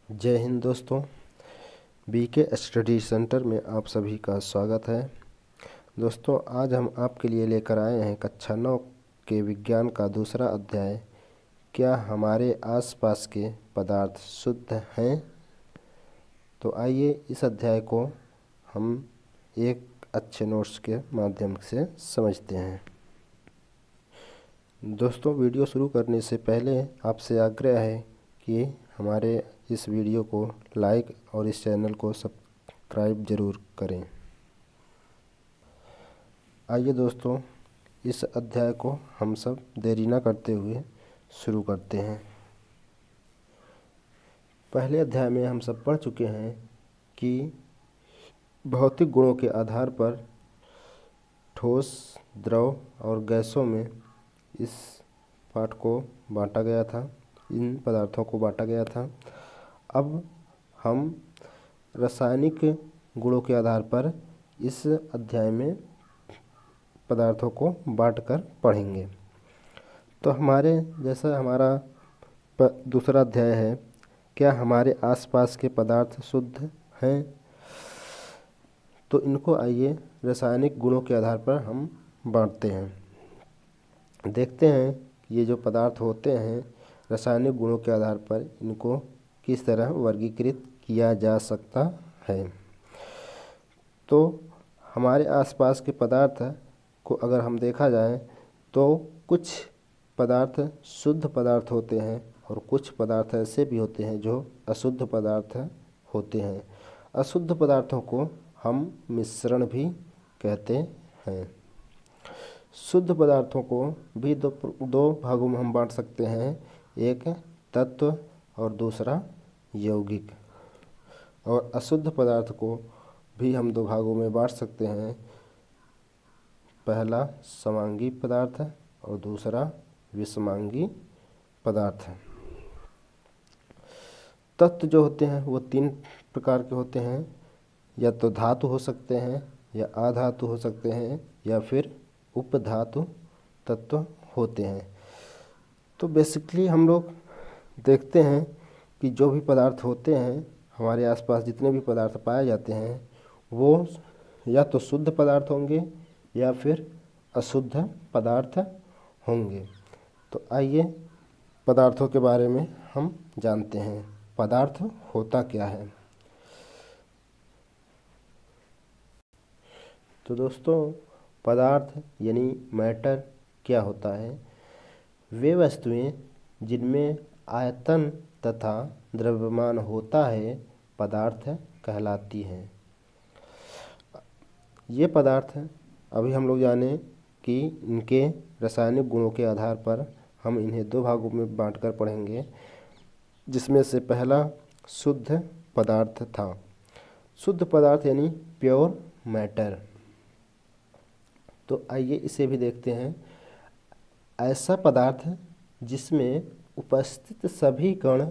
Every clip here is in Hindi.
जय हिंद दोस्तों। बीके स्टडी सेंटर में आप सभी का स्वागत है। दोस्तों, आज हम आपके लिए लेकर आए हैं कक्षा 9 के विज्ञान का दूसरा अध्याय, क्या हमारे आसपास के पदार्थ शुद्ध हैं। तो आइए इस अध्याय को हम एक अच्छे नोट्स के माध्यम से समझते हैं। दोस्तों, वीडियो शुरू करने से पहले आपसे आग्रह है कि हमारे इस वीडियो को लाइक और इस चैनल को सब्सक्राइब ज़रूर करें। आइए दोस्तों, इस अध्याय को हम सब देरी न करते हुए शुरू करते हैं। पहले अध्याय में हम सब पढ़ चुके हैं कि भौतिक गुणों के आधार पर ठोस, द्रव और गैसों में इस पाठ को बांटा गया था, इन पदार्थों को बांटा गया था। अब हम रासायनिक गुणों के आधार पर इस अध्याय में पदार्थों को बांटकर पढ़ेंगे। तो हमारा दूसरा अध्याय है, क्या हमारे आसपास के पदार्थ शुद्ध हैं। तो इनको आइए रासायनिक गुणों के आधार पर हम बांटते हैं। देखते हैं ये जो पदार्थ होते हैं रासायनिक गुणों के आधार पर इनको किस तरह वर्गीकृत किया जा सकता है। तो हमारे आसपास के पदार्थ को अगर हम देखा जाए तो कुछ पदार्थ शुद्ध पदार्थ होते हैं और कुछ पदार्थ ऐसे भी होते हैं जो अशुद्ध पदार्थ होते हैं। अशुद्ध पदार्थों को हम मिश्रण भी कहते हैं। शुद्ध पदार्थों को भी दो भागों में हम बांट सकते हैं, एक तत्व और दूसरा यौगिक। और अशुद्ध पदार्थ को भी हम दो भागों में बांट सकते हैं, पहला समांगी पदार्थ और दूसरा विषमांगी पदार्थ। तत्व जो होते हैं वो तीन प्रकार के होते हैं, या तो धातु हो सकते हैं, या अधातु हो सकते हैं, या फिर उपधातु तत्व होते हैं। तो बेसिकली हम लोग देखते हैं कि जो भी पदार्थ होते हैं हमारे आसपास, जितने भी पदार्थ पाए जाते हैं वो या तो शुद्ध पदार्थ होंगे या फिर अशुद्ध पदार्थ होंगे। तो आइए पदार्थों के बारे में हम जानते हैं, पदार्थ होता क्या है। तो दोस्तों, पदार्थ यानी मैटर क्या होता है। वे वस्तुएं जिनमें आयतन तथा द्रव्यमान होता है पदार्थ कहलाती हैं। ये पदार्थ अभी हम लोग जाने कि इनके रासायनिक गुणों के आधार पर हम इन्हें दो भागों में बांटकर पढ़ेंगे, जिसमें से पहला शुद्ध पदार्थ था। शुद्ध पदार्थ यानी प्योर मैटर। तो आइए इसे भी देखते हैं। ऐसा पदार्थ जिसमें उपस्थित सभी कण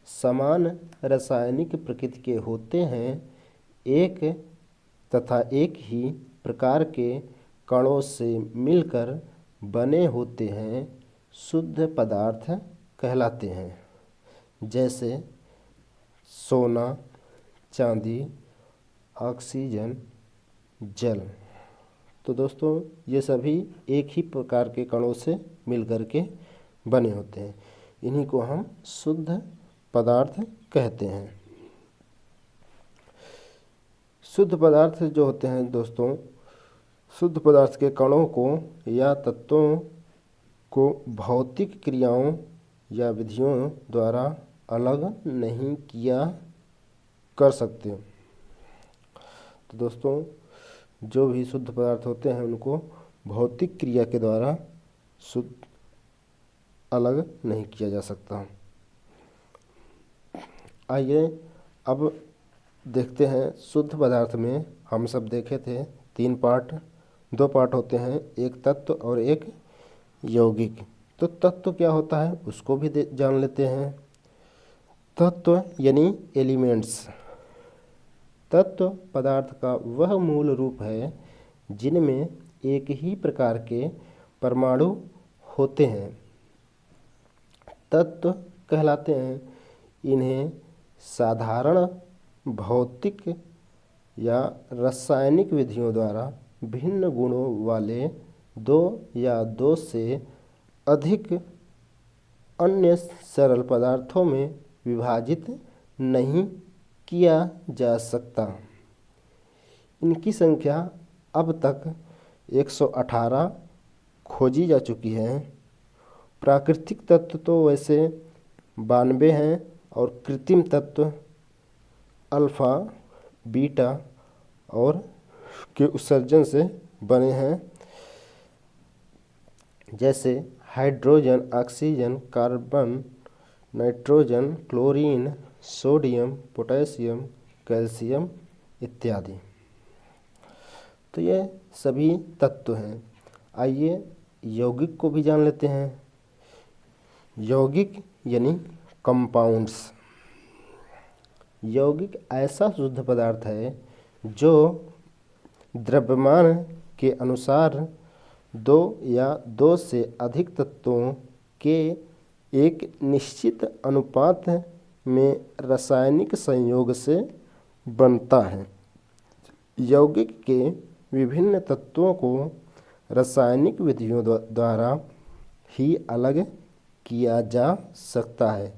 समान रासायनिक प्रकृति के होते हैं, एक तथा एक ही प्रकार के कणों से मिलकर बने होते हैं, शुद्ध पदार्थ कहलाते हैं। जैसे सोना, चांदी, ऑक्सीजन, जल। तो दोस्तों, ये सभी एक ही प्रकार के कणों से मिलकर के बने होते हैं, इन्हीं को हम शुद्ध पदार्थ कहते हैं। शुद्ध पदार्थ जो होते हैं दोस्तों, शुद्ध पदार्थ के कणों को या तत्वों को भौतिक क्रियाओं या विधियों द्वारा अलग नहीं किया कर सकते। तो दोस्तों, जो भी शुद्ध पदार्थ होते हैं उनको भौतिक क्रिया के द्वारा शुद्ध अलग नहीं किया जा सकता। आइए अब देखते हैं, शुद्ध पदार्थ में हम सब देखे थे दो पार्ट होते हैं, एक तत्व और एक यौगिक। तो तत्व क्या होता है उसको भी जान लेते हैं। तत्व यानी एलिमेंट्स। तत्व पदार्थ का वह मूल रूप है जिनमें एक ही प्रकार के परमाणु होते हैं, तत्व कहलाते हैं। इन्हें साधारण भौतिक या रासायनिक विधियों द्वारा भिन्न गुणों वाले दो या दो से अधिक अन्य सरल पदार्थों में विभाजित नहीं किया जा सकता। इनकी संख्या अब तक 118 खोजी जा चुकी है। प्राकृतिक तत्व तो वैसे 92 हैं और कृत्रिम तत्व अल्फ़ा, बीटा और के उत्सर्जन से बने हैं, जैसे hydrogen, oxygen, carbon, nitrogen, chlorine, sodium, potassium, calcium इत्यादि। तो ये सभी तत्व हैं। आइए यौगिक को भी जान लेते हैं। यौगिक यानी कंपाउंड्स। यौगिक ऐसा शुद्ध पदार्थ है जो द्रव्यमान के अनुसार दो या दो से अधिक तत्वों के एक निश्चित अनुपात में रासायनिक संयोग से बनता है। यौगिक के विभिन्न तत्वों को रासायनिक विधियों द्वारा ही अलग किया जा सकता है।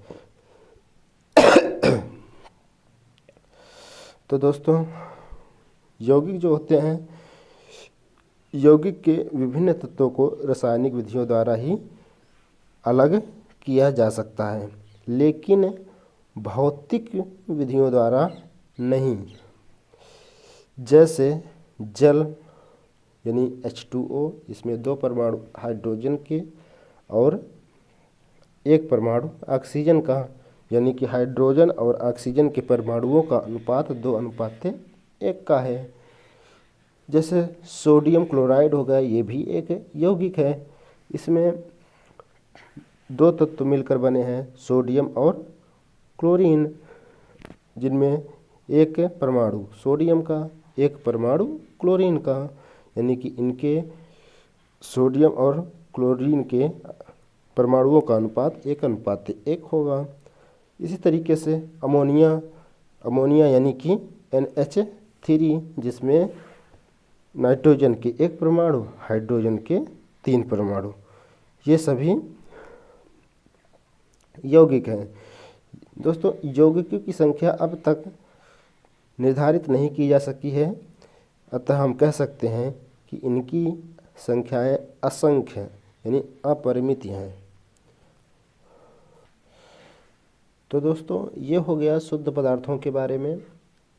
तो दोस्तों, यौगिक जो होते हैं, यौगिक के विभिन्न तत्वों को रासायनिक विधियों द्वारा ही अलग किया जा सकता है, लेकिन भौतिक विधियों द्वारा नहीं। जैसे जल यानी H2O, इसमें 2 परमाणु हाइड्रोजन के और 1 परमाणु ऑक्सीजन का, यानी कि हाइड्रोजन और ऑक्सीजन के परमाणुओं का अनुपात 2:1 का है। जैसे सोडियम क्लोराइड हो गया, ये भी एक यौगिक है। इसमें 2 तत्व मिलकर बने हैं, सोडियम और क्लोरीन, जिनमें 1 परमाणु सोडियम का, 1 परमाणु क्लोरीन का, यानी कि इनके सोडियम और क्लोरीन के परमाणुओं का अनुपात 1:1 होगा। इसी तरीके से अमोनिया यानी कि NH3, जिसमें नाइट्रोजन के 1 परमाणु, हाइड्रोजन के 3 परमाणु, ये सभी यौगिक हैं। दोस्तों, यौगिकों की संख्या अब तक निर्धारित नहीं की जा सकी है, अतः हम कह सकते हैं कि इनकी संख्याएं असंख्य यानी अपरिमित हैं। तो दोस्तों, ये हो गया शुद्ध पदार्थों के बारे में।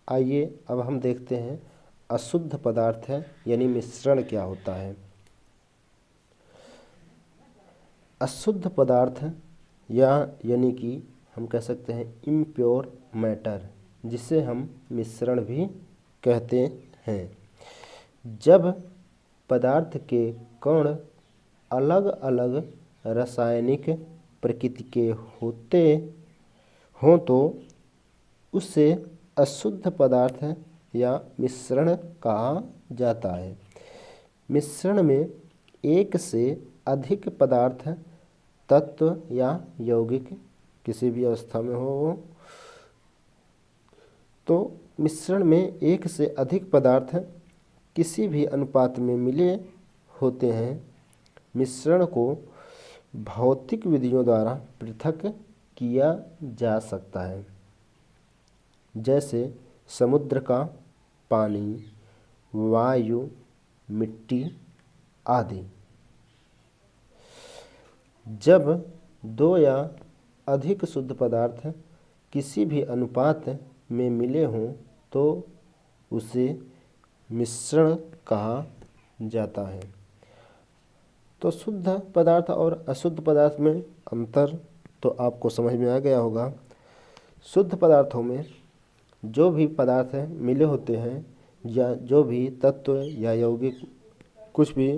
आइए अब हम देखते हैं अशुद्ध पदार्थ है यानी मिश्रण क्या होता है। अशुद्ध पदार्थ यानी कि हम कह सकते हैं इम्प्योर मैटर, जिसे हम मिश्रण भी कहते हैं। जब पदार्थ के कण अलग अलग रासायनिक प्रकृति के होते हों तो उसे अशुद्ध पदार्थ या मिश्रण कहा जाता है। मिश्रण में एक से अधिक पदार्थ, तत्व या यौगिक किसी भी अवस्था में हो तो मिश्रण में एक से अधिक पदार्थ किसी भी अनुपात में मिले होते हैं। मिश्रण को भौतिक विधियों द्वारा पृथक किया जा सकता है, जैसे समुद्र का पानी, वायु, मिट्टी आदि। जब 2 या अधिक शुद्ध पदार्थ किसी भी अनुपात में मिले हों तो उसे मिश्रण कहा जाता है। तो शुद्ध पदार्थ और अशुद्ध पदार्थ में अंतर तो आपको समझ में आ गया होगा। शुद्ध पदार्थों में जो भी पदार्थ मिले होते हैं या जो भी तत्व या यौगिक कुछ भी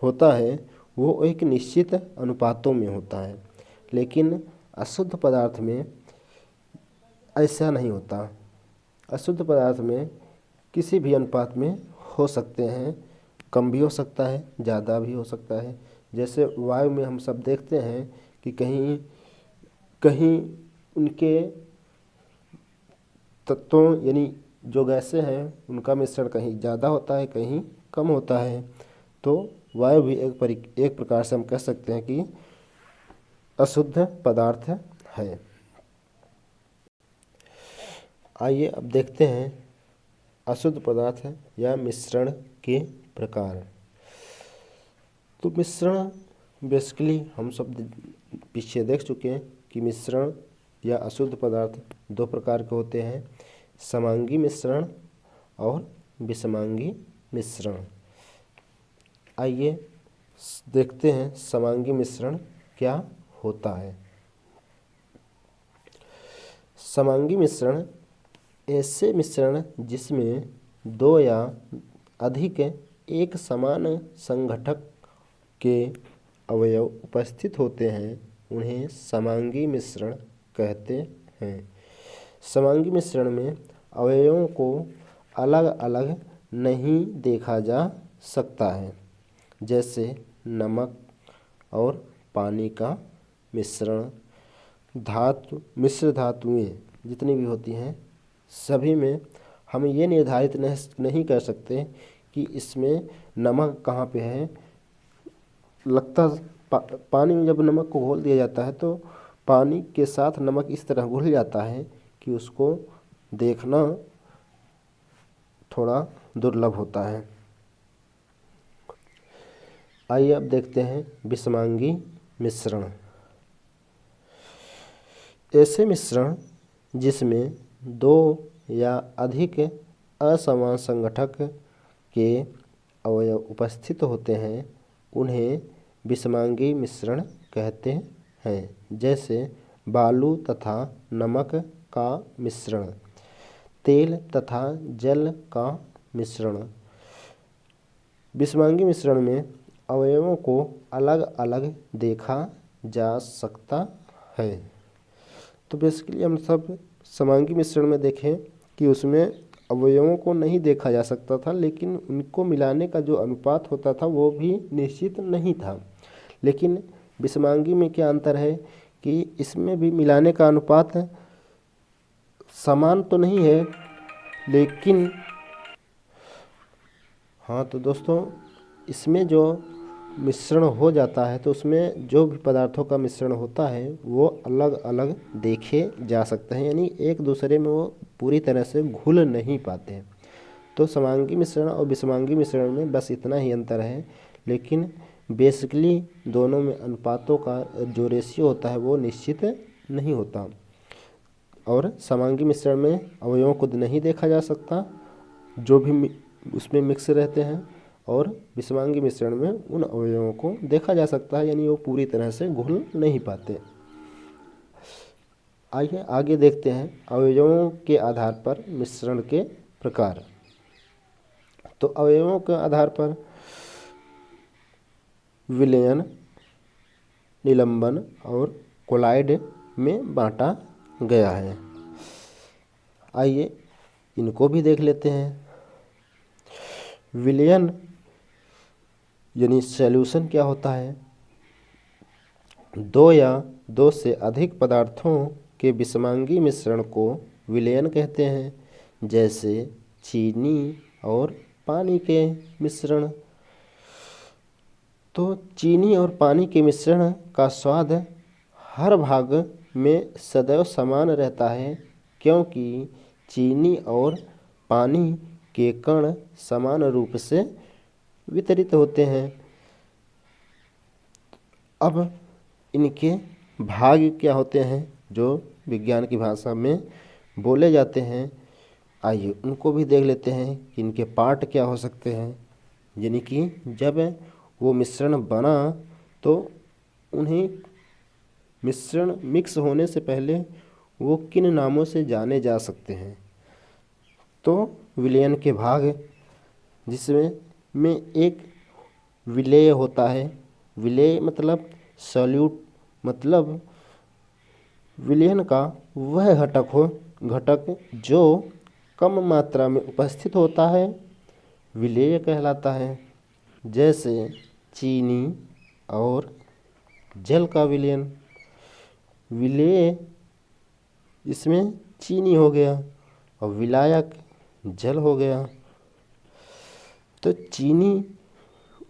होता है वो एक निश्चित अनुपातों में होता है, लेकिन अशुद्ध पदार्थ में ऐसा नहीं होता। अशुद्ध पदार्थ में किसी भी अनुपात में हो सकते हैं, कम भी हो सकता है, ज़्यादा भी हो सकता है। जैसे वायु में हम सब देखते हैं कि कहीं कहीं उनके तत्वों यानी जो गैसें हैं उनका मिश्रण कहीं ज़्यादा होता है, कहीं कम होता है। तो वायु भी एक प्रकार से हम कह सकते हैं कि अशुद्ध पदार्थ है। आइए अब देखते हैं अशुद्ध पदार्थ या मिश्रण के प्रकार। तो मिश्रण बेसिकली हम सब पीछे देख चुके हैं कि मिश्रण या अशुद्ध पदार्थ दो प्रकार के होते हैं, समांगी मिश्रण और विषमांगी मिश्रण। आइए देखते हैं समांगी मिश्रण क्या होता है। समांगी मिश्रण ऐसे मिश्रण जिसमें दो या अधिक एक समान संघटक के अवयव उपस्थित होते हैं, उन्हें समांगी मिश्रण कहते हैं। समांगी मिश्रण में अवयवों को अलग अलग नहीं देखा जा सकता है, जैसे नमक और पानी का मिश्रण। मिश्र धातुएं जितनी भी होती हैं सभी में हम ये निर्धारित नहीं कर सकते कि इसमें नमक कहाँ पे है। लगता पानी में जब नमक को घोल दिया जाता है तो पानी के साथ नमक इस तरह घुल जाता है कि उसको देखना थोड़ा दुर्लभ होता है। आइए अब देखते हैं विषमांगी मिश्रण। ऐसे मिश्रण जिसमें दो या अधिक असमान संघटक के अवयव उपस्थित होते हैं, उन्हें विषमांगी मिश्रण कहते हैं, जैसे बालू तथा नमक का मिश्रण, तेल तथा जल का मिश्रण। विषमांगी मिश्रण में अवयवों को अलग अलग देखा जा सकता है। तो बेसिकली हम सब समांगी मिश्रण में देखें कि उसमें अवयवों को नहीं देखा जा सकता था, लेकिन उनको मिलाने का जो अनुपात होता था वो भी निश्चित नहीं था। लेकिन विषमांगी में क्या अंतर है कि इसमें भी मिलाने का अनुपात समान तो नहीं है, लेकिन हाँ तो दोस्तों इसमें जो मिश्रण हो जाता है तो उसमें जो भी पदार्थों का मिश्रण होता है वो अलग अलग देखे जा सकते हैं, यानी एक दूसरे में वो पूरी तरह से घुल नहीं पाते। तो समांगी मिश्रण और विषमांगी मिश्रण में बस इतना ही अंतर है, लेकिन बेसिकली दोनों में अनुपातों का जो रेशियो होता है वो निश्चित नहीं होता। और समांगी मिश्रण में अवयवों को नहीं देखा जा सकता जो भी उसमें मिक्स रहते हैं, और विषमांगी मिश्रण में उन अवयवों को देखा जा सकता है, यानी वो पूरी तरह से घुल नहीं पाते। आइए आगे देखते हैं अवयवों के आधार पर मिश्रण के प्रकार। तो अवयवों के आधार पर विलयन, निलंबन और कोलाइड में बांटा गया है। आइए इनको भी देख लेते हैं। विलयन यानी सॉल्यूशन क्या होता है? दो या दो से अधिक पदार्थों के विषमांगी मिश्रण को विलयन कहते हैं, जैसे चीनी और पानी के मिश्रण। तो चीनी और पानी के मिश्रण का स्वाद हर भाग में सदैव समान रहता है, क्योंकि चीनी और पानी के कण समान रूप से वितरित होते हैं। अब इनके भाग क्या होते हैं जो विज्ञान की भाषा में बोले जाते हैं, आइए उनको भी देख लेते हैं कि इनके पार्ट क्या हो सकते हैं। यानी कि जब वो मिश्रण बना तो उन्हें मिश्रण मिक्स होने से पहले वो किन नामों से जाने जा सकते हैं। तो विलयन के भाग जिसमें एक विलेय होता है। विलेय मतलब सॉल्यूट, मतलब विलयन का वह घटक जो कम मात्रा में उपस्थित होता है, विलेय कहलाता है। जैसे चीनी और जल का विलयन। विलेय इसमें चीनी हो गया, और विलायक जल हो गया। तो चीनी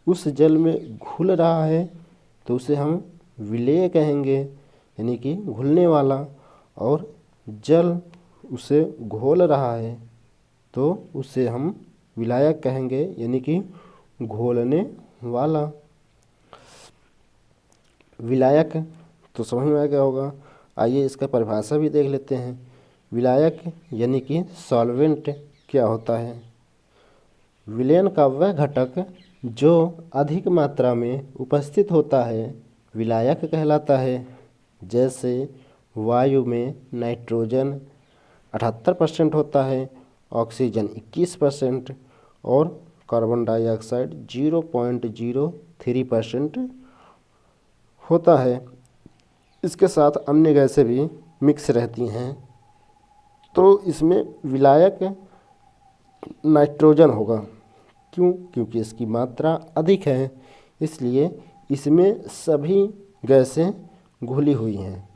उस जल में घुल रहा है तो उसे हम विलेय कहेंगे, यानी कि घुलने वाला। और जल उसे घोल रहा है तो उसे हम विलायक कहेंगे, यानी कि घोलने वाला। विलायक तो समझ में आ गया होगा। आइए इसका परिभाषा भी देख लेते हैं। विलायक यानी कि सॉल्वेंट क्या होता है? विलयन का वह घटक जो अधिक मात्रा में उपस्थित होता है विलायक कहलाता है। जैसे वायु में नाइट्रोजन 78% होता है, ऑक्सीजन 21% और कार्बन डाइऑक्साइड 0.03% होता है। इसके साथ अन्य गैसें भी मिक्स रहती हैं। तो इसमें विलायक नाइट्रोजन होगा। क्यों? क्योंकि इसकी मात्रा अधिक है, इसलिए इसमें सभी गैसें घुली हुई हैं।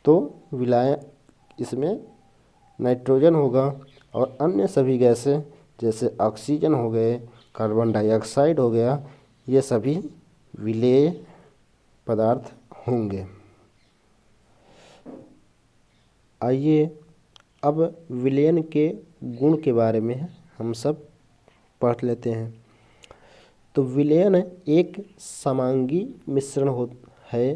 तो विलायक इसमें नाइट्रोजन होगा और अन्य सभी गैसें जैसे ऑक्सीजन हो गए, कार्बन डाइऑक्साइड हो गया, ये सभी विलेय पदार्थ होंगे। आइए अब विलयन के गुण के बारे में हम सब पढ़ लेते हैं। तो विलयन एक समांगी मिश्रण है,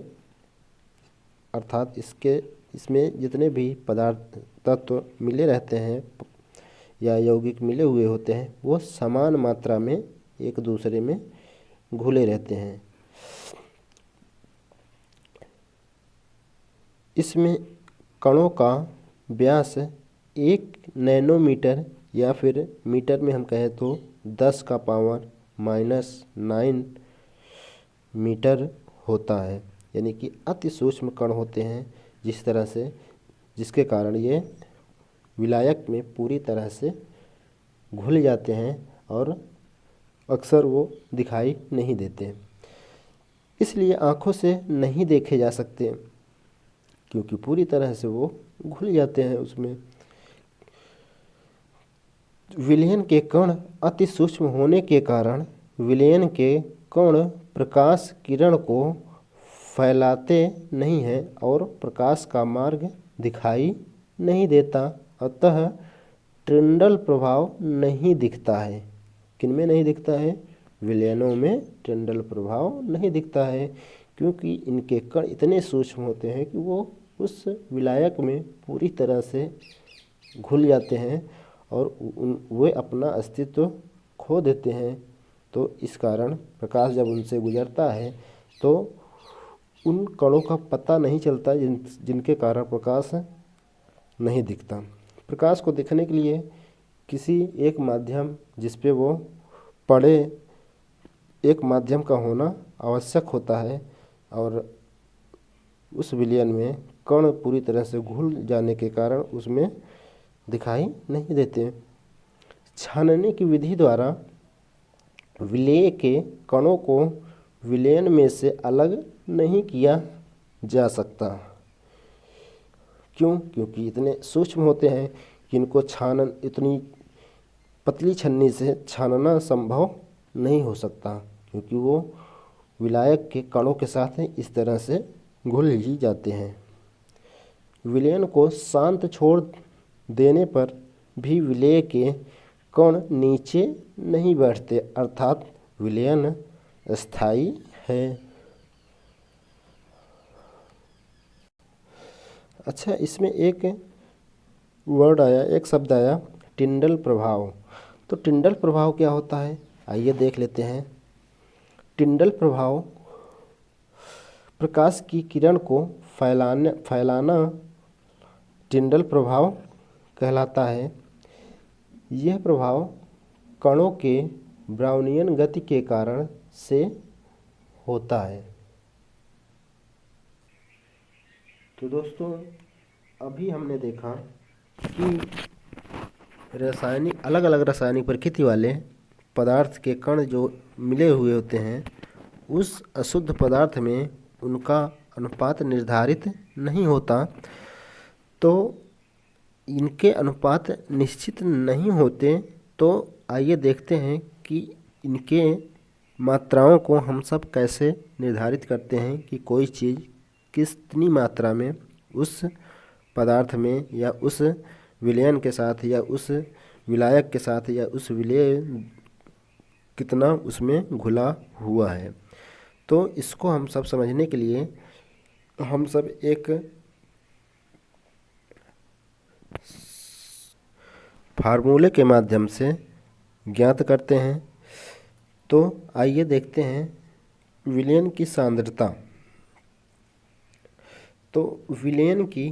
अर्थात इसमें जितने भी पदार्थ तत्व मिले रहते हैं या यौगिक मिले हुए होते हैं वो समान मात्रा में एक दूसरे में घुले रहते हैं। इसमें कणों का व्यास 1 नैनोमीटर या फिर मीटर में हम कहें तो 10⁻⁹ मीटर होता है, यानी कि अति सूक्ष्म कण होते हैं। जिसके कारण ये विलायक में पूरी तरह से घुल जाते हैं और अक्सर वो दिखाई नहीं देते, इसलिए आँखों से नहीं देखे जा सकते क्योंकि पूरी तरह से वो घुल जाते हैं उसमें। विलयन के कण अति सूक्ष्म होने के कारण विलयन के कण प्रकाश किरण को फैलाते नहीं हैं और प्रकाश का मार्ग दिखाई नहीं देता, अतः ट्रिंडल प्रभाव नहीं दिखता है। किनमें नहीं दिखता है? विलयनों में ट्रिंडल प्रभाव नहीं दिखता है, क्योंकि इनके कण इतने सूक्ष्म होते हैं कि वो उस विलायक में पूरी तरह से घुल जाते हैं और वे अपना अस्तित्व खो देते हैं। तो इस कारण प्रकाश जब उनसे गुजरता है तो उन कणों का पता नहीं चलता जिनके कारण प्रकाश नहीं दिखता। प्रकाश को दिखने के लिए किसी एक माध्यम जिस पे वो पड़े, एक माध्यम का होना आवश्यक होता है और उस विलयन में कण पूरी तरह से घुल जाने के कारण उसमें दिखाई नहीं देते। छानने की विधि द्वारा विलेय के कणों को विलयन में से अलग नहीं किया जा सकता। क्यों? क्योंकि इतने सूक्ष्म होते हैं कि इनको इतनी पतली छन्नी से छानना संभव नहीं हो सकता, क्योंकि वो विलायक के कणों के साथ इस तरह से घुल ही जाते हैं। विलयन को शांत छोड़ देने पर भी विलेय के कण नीचे नहीं बैठते, अर्थात विलयन स्थायी है। अच्छा, इसमें एक शब्द आया टिंडल प्रभाव। तो टिंडल प्रभाव क्या होता है? आइए देख लेते हैं। टिंडल प्रभाव प्रकाश की किरण को फैलाना टिंडल प्रभाव कहलाता है। यह प्रभाव कणों के ब्राउनियन गति के कारण से होता है। तो दोस्तों, अभी हमने देखा कि अलग अलग रासायनिक प्रकृति वाले पदार्थ के कण जो मिले हुए होते हैं उस अशुद्ध पदार्थ में उनका अनुपात निर्धारित नहीं होता। तो इनके अनुपात निश्चित नहीं होते, तो आइए देखते हैं कि इनके मात्राओं को हम सब कैसे निर्धारित करते हैं कि कोई चीज़ कितनी मात्रा में उस पदार्थ में या उस विलयन के साथ या उस विलायक के साथ या उस विलेय कितना उसमें घुला हुआ है। तो इसको हम सब समझने के लिए हम सब एक फार्मूले के माध्यम से ज्ञात करते हैं। तो आइए देखते हैं विलयन की सांद्रता। तो विलयन की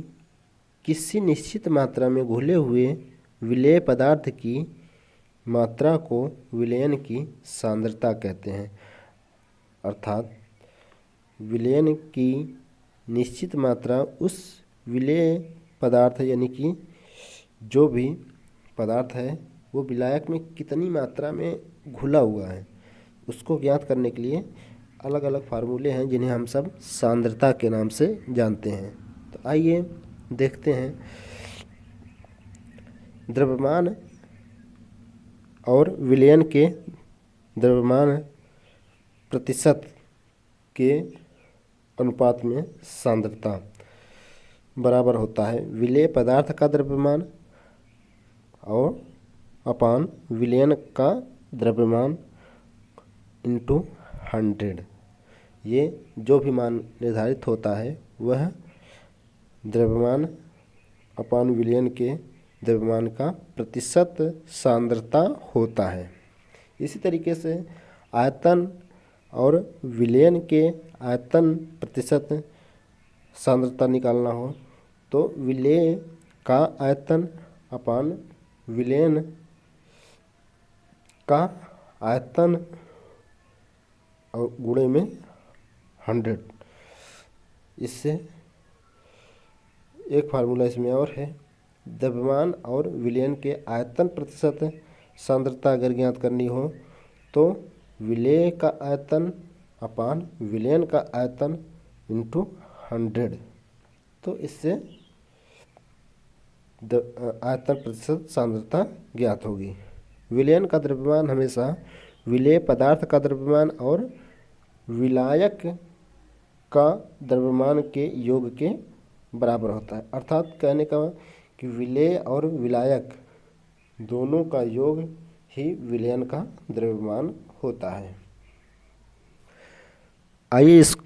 किसी निश्चित मात्रा में घुले हुए विलेय पदार्थ की मात्रा को विलयन की सांद्रता कहते हैं। अर्थात विलयन की निश्चित मात्रा उस विलेय पदार्थ यानी कि जो भी पदार्थ है वो विलायक में कितनी मात्रा में घुला हुआ है, उसको ज्ञात करने के लिए अलग अलग फार्मूले हैं जिन्हें हम सब सांद्रता के नाम से जानते हैं। तो आइए देखते हैं द्रव्यमान और विलयन के द्रव्यमान प्रतिशत के अनुपात में सांद्रता बराबर होता है विलेय पदार्थ का द्रव्यमान और अपान विलयन का द्रव्यमान इंटू 100। ये जो भी मान निर्धारित होता है वह द्रव्यमान अपान विलयन के द्रव्यमान का प्रतिशत सांद्रता होता है। इसी तरीके से आयतन और विलयन के आयतन प्रतिशत सांद्रता निकालना हो तो विलेय का आयतन अपान विलयन का आयतन और गुणे में 100। इससे एक फार्मूला इसमें और है, द्रव्यमान और विलयन के आयतन प्रतिशत सांद्रता अगर ज्ञात करनी हो तो विलेय का आयतन अपान विलयन का आयतन इंटू 100। तो इससे आयतन प्रतिशत सांद्रता ज्ञात होगी। विलयन का द्रव्यमान हमेशा विलेय पदार्थ का द्रव्यमान और विलायक का द्रव्यमान के योग के बराबर होता है। अर्थात कहने का कि विलेय और विलायक दोनों का योग ही विलयन का द्रव्यमान होता है। आइए इस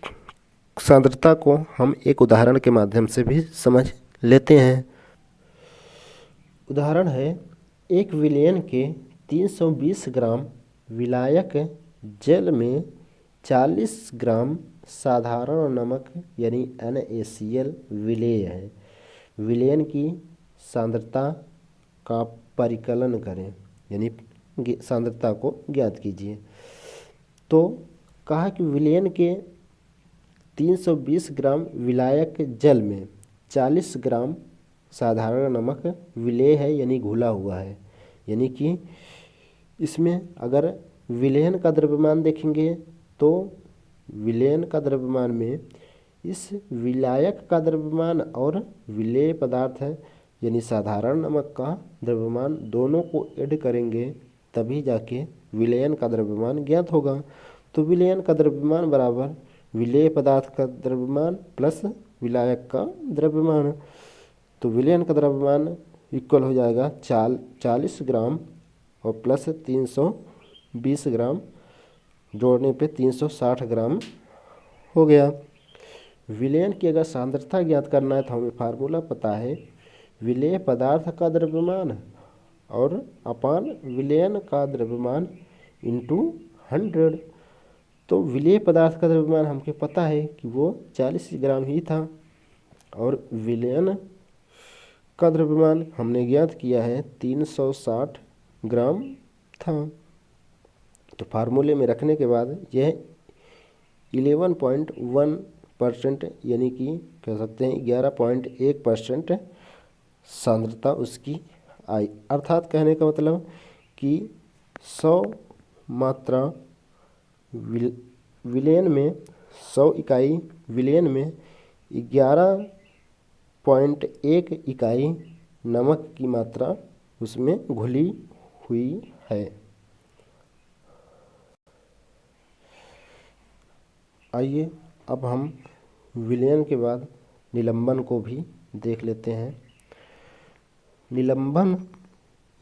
सांद्रता को हम एक उदाहरण के माध्यम से भी समझ लेते हैं। उदाहरण है, एक विलयन के 320 ग्राम विलायक जल में 40 ग्राम साधारण नमक यानी NaCl विलेय है। विलयन की सांद्रता का परिकलन करें यानी सांद्रता को ज्ञात कीजिए। तो कहा कि विलयन के 320 ग्राम विलायक जल में 40 ग्राम साधारण नमक विलेय है यानी घुला हुआ है। यानी कि इसमें अगर विलयन का द्रव्यमान देखेंगे तो विलयन का द्रव्यमान में इस विलायक का द्रव्यमान और विलेय पदार्थ है यानी साधारण नमक का द्रव्यमान दोनों को ऐड करेंगे तभी जाके विलयन का द्रव्यमान ज्ञात होगा। तो विलयन का द्रव्यमान बराबर विलेय पदार्थ का द्रव्यमान प्लस विलायक का द्रव्यमान। तो विलयन का द्रव्यमान इक्वल हो जाएगा 40 ग्राम और प्लस 320 ग्राम जोड़ने पे 360 ग्राम हो गया। विलयन की अगर सांद्रता ज्ञात करना है तो हमें फार्मूला पता है, विलेय पदार्थ का द्रव्यमान और अपान विलयन का द्रव्यमान इंटू 100। तो विलेय पदार्थ का द्रव्यमान हमको पता है कि वो 40 ग्राम ही था और विलयन का द्रव्यमान हमने ज्ञात किया है 360 ग्राम था। तो फार्मूले में रखने के बाद यह 11.1% यानी कि कह सकते हैं 11.1% सांद्रता उसकी आई। अर्थात कहने का मतलब कि 100 मात्रा विलयन में 100 इकाई विलयन में 11.1 इकाई नमक की मात्रा उसमें घुली हुई है। आइए अब हम विलयन के बाद निलंबन को भी देख लेते हैं। निलंबन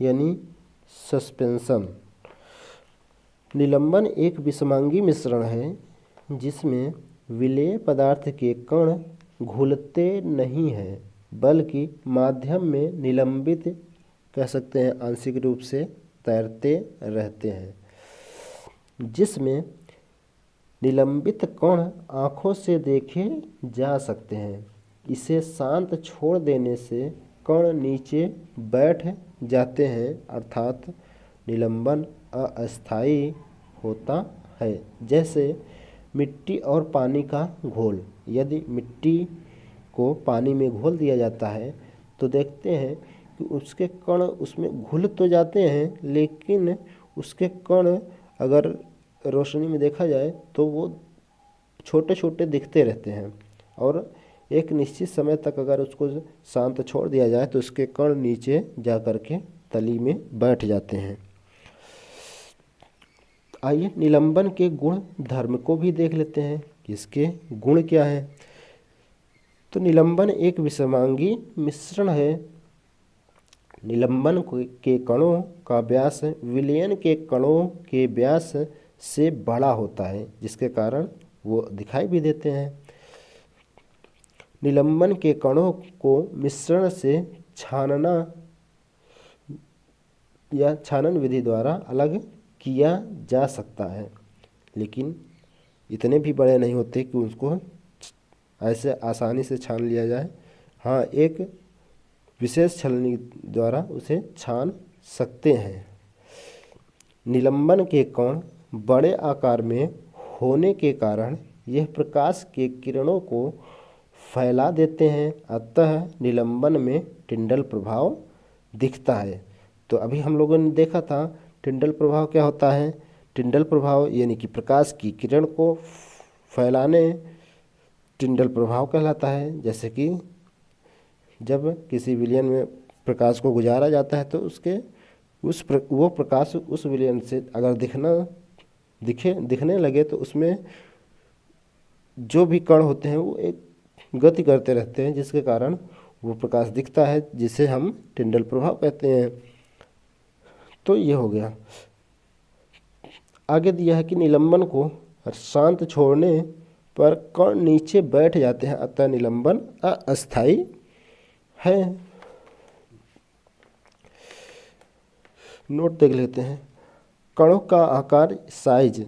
यानी सस्पेंशन। निलंबन एक विषमांगी मिश्रण है जिसमें विलेय पदार्थ के कण घुलते नहीं हैं बल्कि माध्यम में निलंबित कह सकते हैं आंशिक रूप से तैरते रहते हैं, जिसमें निलंबित कण आँखों से देखे जा सकते हैं। इसे शांत छोड़ देने से कण नीचे बैठ जाते हैं अर्थात निलंबन अस्थायी होता है। जैसे मिट्टी और पानी का घोल। यदि मिट्टी को पानी में घोल दिया जाता है तो देखते हैं कि उसके कण उसमें घुल तो जाते हैं, लेकिन उसके कण अगर रोशनी में देखा जाए तो वो छोटे छोटे दिखते रहते हैं और एक निश्चित समय तक अगर उसको शांत छोड़ दिया जाए तो उसके कण नीचे जा कर के तली में बैठ जाते हैं। आइए निलंबन के गुण धर्म को भी देख लेते हैं कि इसके गुण क्या है। तो निलंबन एक विषमांगी मिश्रण है। निलंबन के कणों का व्यास विलयन के कणों के व्यास से बड़ा होता है, जिसके कारण वो दिखाई भी देते हैं। निलंबन के कणों को मिश्रण से छानना या छानन विधि द्वारा अलग किया जा सकता है, लेकिन इतने भी बड़े नहीं होते कि उसको ऐसे आसानी से छान लिया जाए। हाँ, एक विशेष छलनी द्वारा उसे छान सकते हैं। निलंबन के कण बड़े आकार में होने के कारण यह प्रकाश के किरणों को फैला देते हैं, अतः निलंबन में टिंडल प्रभाव दिखता है। तो अभी हम लोगों ने देखा था टिंडल प्रभाव क्या होता है। टिंडल प्रभाव यानी कि प्रकाश की किरण को फैलाने टिंडल प्रभाव कहलाता है। जैसे कि जब किसी विलयन में प्रकाश को गुजारा जाता है तो उसके वो प्रकाश उस विलयन से अगर दिखने लगे तो उसमें जो भी कण होते हैं वो एक गति करते रहते हैं, जिसके कारण वो प्रकाश दिखता है, जिसे हम टिंडल प्रभाव कहते हैं। तो ये हो गया। आगे दिया है कि निलंबन को शांत छोड़ने पर कण नीचे बैठ जाते हैं, अतः निलंबन अस्थायी है। नोट देख लेते हैं। कणों का आकार साइज।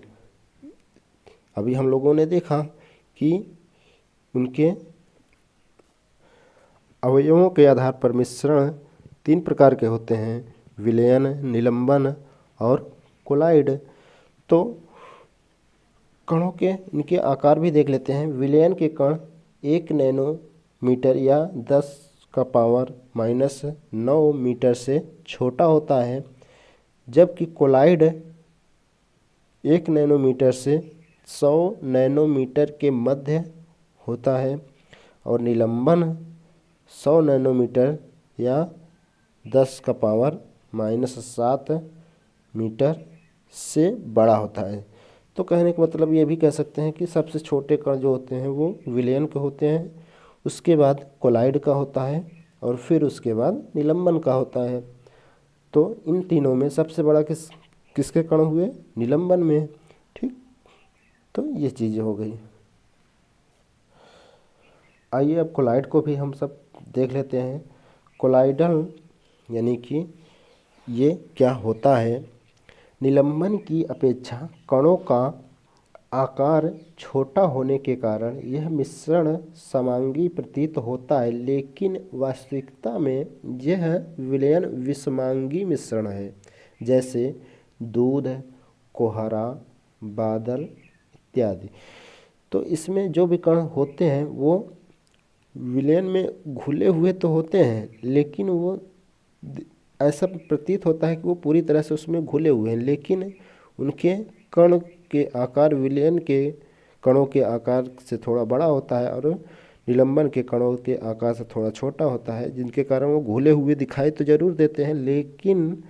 अभी हम लोगों ने देखा कि उनके अवयवों के आधार पर मिश्रण 3 प्रकार के होते हैं, विलयन, निलंबन और कोलाइड। तो कणों के इनके आकार भी देख लेते हैं। विलयन के कण 1 नैनोमीटर या 10⁻⁻⁹ मीटर से छोटा होता है, जबकि कोलाइड 1 नैनोमीटर से 100 नैनोमीटर के मध्य होता है और निलंबन 100 नैनोमीटर या 10⁻⁷ मीटर से बड़ा होता है। तो कहने का मतलब ये भी कह सकते हैं कि सबसे छोटे कण जो होते हैं वो विलयन के होते हैं, उसके बाद कोलाइड का होता है और फिर उसके बाद निलंबन का होता है। तो इन तीनों में सबसे बड़ा किसके कण हुए? निलंबन में। ठीक, तो ये चीज़ें हो गई। आइए अब कोलाइड को भी हम सब देख लेते हैं। कोलाइडल यानी कि ये क्या होता है। निलंबन की अपेक्षा कणों का आकार छोटा होने के कारण यह मिश्रण समांगी प्रतीत होता है, लेकिन वास्तविकता में यह विलयन विषमांगी मिश्रण है, जैसे दूध, कोहरा, बादल इत्यादि। तो इसमें जो भी कण होते हैं वो विलयन में घुले हुए तो होते हैं, लेकिन वो ऐसा प्रतीत होता है कि वो पूरी तरह से उसमें घुले हुए हैं, लेकिन उनके कण के आकार विलयन के कणों के आकार से थोड़ा बड़ा होता है और निलंबन के कणों के आकार से थोड़ा छोटा होता है, जिनके कारण वो घुले हुए दिखाई तो जरूर देते हैं, लेकिन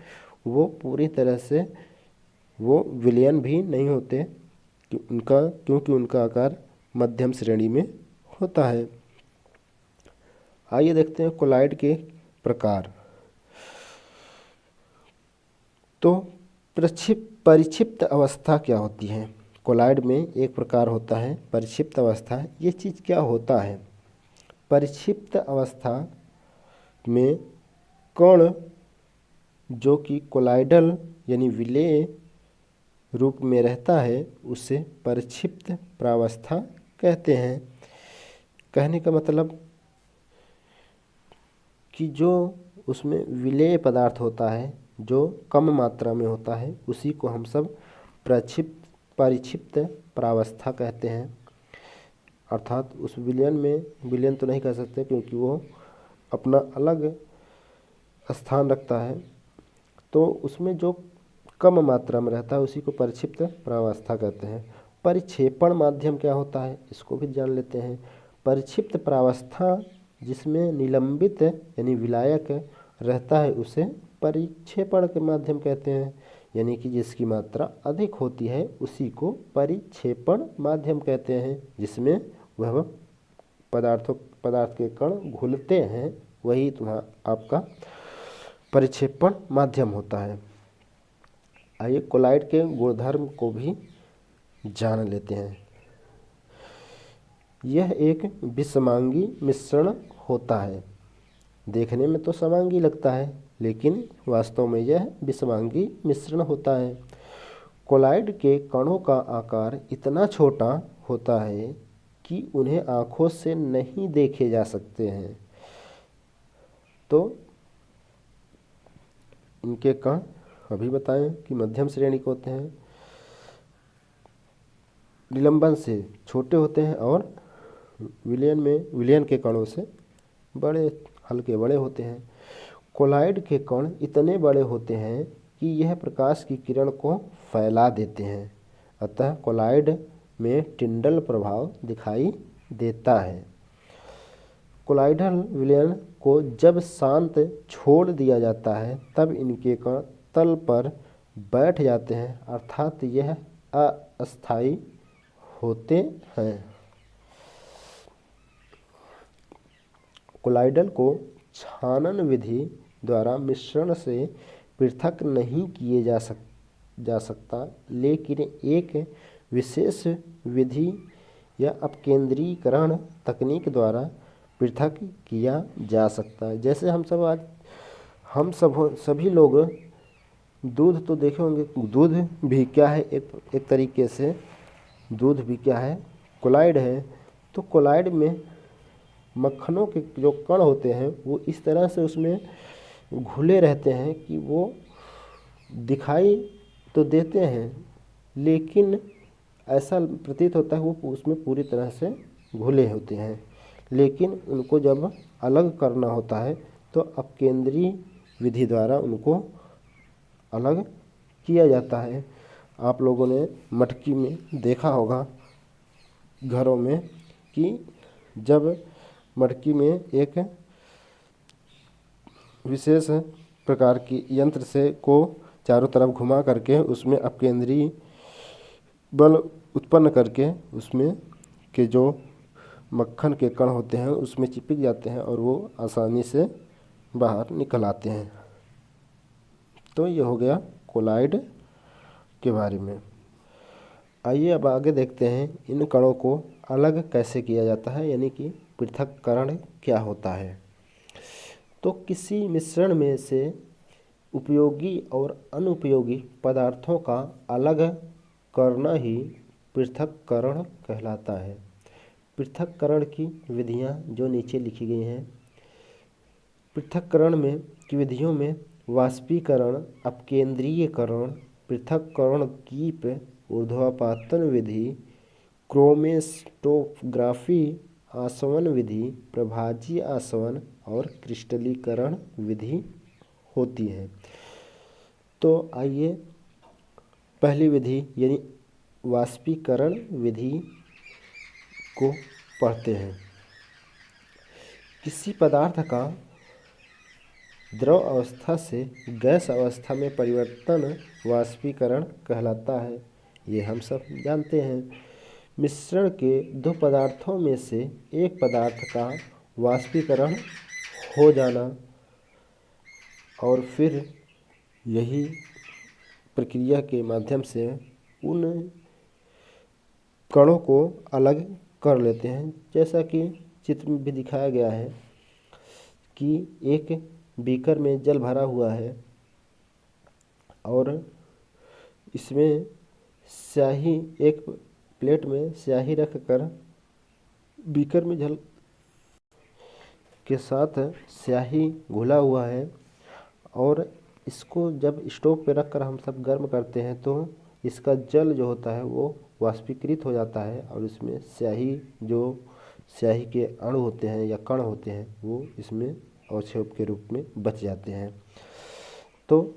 वो पूरी तरह से वो विलयन भी नहीं होते क्योंकि उनका आकार मध्यम श्रेणी में होता है। आइए देखते हैं कोलाइड के प्रकार। तो परिक्षिप्त अवस्था क्या होती है? कोलाइड में एक प्रकार होता है परिक्षिप्त अवस्था। ये चीज़ क्या होता है? परिक्षिप्त अवस्था में कण जो कि कोलाइडल यानी विलेय रूप में रहता है उसे परिक्षिप्त प्रावस्था कहते हैं। कहने का मतलब कि जो उसमें विलेय पदार्थ होता है जो कम मात्रा में होता है उसी को हम सब परिक्षिप्त प्रावस्था कहते हैं। अर्थात उस विलयन तो नहीं कह सकते क्योंकि वो अपना अलग स्थान रखता है, तो उसमें जो कम मात्रा में रहता है उसी को परिक्षिप्त प्रावस्था कहते हैं। परिक्षेपण माध्यम क्या होता है इसको भी जान लेते हैं। परिक्षिप्त प्रावस्था जिसमें निलंबित यानी विलायक रहता है उसे परिक्षेपण के माध्यम कहते हैं, यानी कि जिसकी मात्रा अधिक होती है उसी को परिक्षेपण माध्यम कहते हैं। जिसमें वह पदार्थ के कण घुलते हैं वही तुम्हारा आपका परिक्षेपण माध्यम होता है। आइए कोलाइड के गुणधर्म को भी जान लेते हैं। यह एक विषमांगी मिश्रण होता है। देखने में तो समांगी लगता है लेकिन वास्तव में यह विषमांगी मिश्रण होता है। कोलाइड के कणों का आकार इतना छोटा होता है कि उन्हें आँखों से नहीं देखे जा सकते हैं। तो इनके कण अभी बताएं कि मध्यम श्रेणी के होते हैं, निलंबन से छोटे होते हैं और विलयन के कणों से हल्के बड़े होते हैं। कोलाइड के कण इतने बड़े होते हैं कि यह प्रकाश की किरण को फैला देते हैं, अतः कोलाइड में टिंडल प्रभाव दिखाई देता है। कोलाइडल विलयन को जब शांत छोड़ दिया जाता है तब इनके कण तल पर बैठ जाते हैं, अर्थात यह अस्थायी होते हैं। कोलाइडल को छानन विधि द्वारा मिश्रण से पृथक नहीं किए जा सकता, लेकिन एक विशेष विधि या अपकेंद्रीकरण तकनीक द्वारा पृथक किया जा सकता है। जैसे हम सभी लोग दूध तो देखे होंगे, दूध भी क्या है, एक तरीके से दूध भी क्या है, कोलाइड है। तो कोलाइड में मक्खनों के जो कण होते हैं वो इस तरह से उसमें घुले रहते हैं कि वो दिखाई तो देते हैं लेकिन ऐसा प्रतीत होता है वो उसमें पूरी तरह से घुले होते हैं, लेकिन उनको जब अलग करना होता है तो अपकेंद्री विधि द्वारा उनको अलग किया जाता है। आप लोगों ने मटकी में देखा होगा घरों में कि जब मटकी में एक विशेष प्रकार की यंत्र से को चारों तरफ घुमा करके उसमें अपकेंद्री बल उत्पन्न करके उसमें के जो मक्खन के कण होते हैं उसमें चिपक जाते हैं और वो आसानी से बाहर निकल आते हैं। तो ये हो गया कोलाइड के बारे में। आइए अब आगे देखते हैं इन कणों को अलग कैसे किया जाता है, यानी कि पृथक्करण क्या होता है। तो किसी मिश्रण में से उपयोगी और अनुपयोगी पदार्थों का अलग करना ही पृथक्करण कहलाता है। पृथक्करण की विधियां जो नीचे लिखी गई हैं। पृथक्करण में की विधियों में वाष्पीकरण, अपकेंद्रीयकरण, पृथक्करण कीप, ऊर्ध्वपातन विधि, क्रोमेटोग्राफी, आसवन विधि, प्रभाजी आसवन और क्रिस्टलीकरण विधि होती है। तो आइए पहली विधि यानी वाष्पीकरण विधि को पढ़ते हैं। किसी पदार्थ का द्रव अवस्था से गैस अवस्था में परिवर्तन वाष्पीकरण कहलाता है। ये हम सब जानते हैं। मिश्रण के दो पदार्थों में से एक पदार्थ का वाष्पीकरण हो जाना और फिर यही प्रक्रिया के माध्यम से उन कणों को अलग कर लेते हैं। जैसा कि चित्र में भी दिखाया गया है कि एक बीकर में जल भरा हुआ है और इसमें स्याही, एक प्लेट में स्याही रखकर बीकर में जल के साथ स्याही घुला हुआ है और इसको जब स्टोव पे रखकर हम सब गर्म करते हैं तो इसका जल जो होता है वो वाष्पीकृत हो जाता है और इसमें स्याही के अणु होते हैं या कण होते हैं वो इसमें अवक्षेप के रूप में बच जाते हैं। तो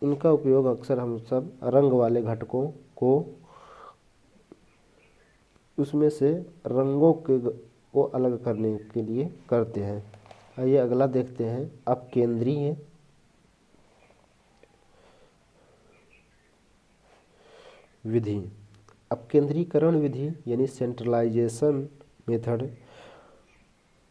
इनका उपयोग अक्सर हम सब रंग वाले घटकों को उसमें से रंगों को अलग करने के लिए करते हैं। आइए अगला देखते हैं अपकेंद्रीय विधि। अपकेंद्रीकरण विधि यानी सेंट्रलाइजेशन मेथड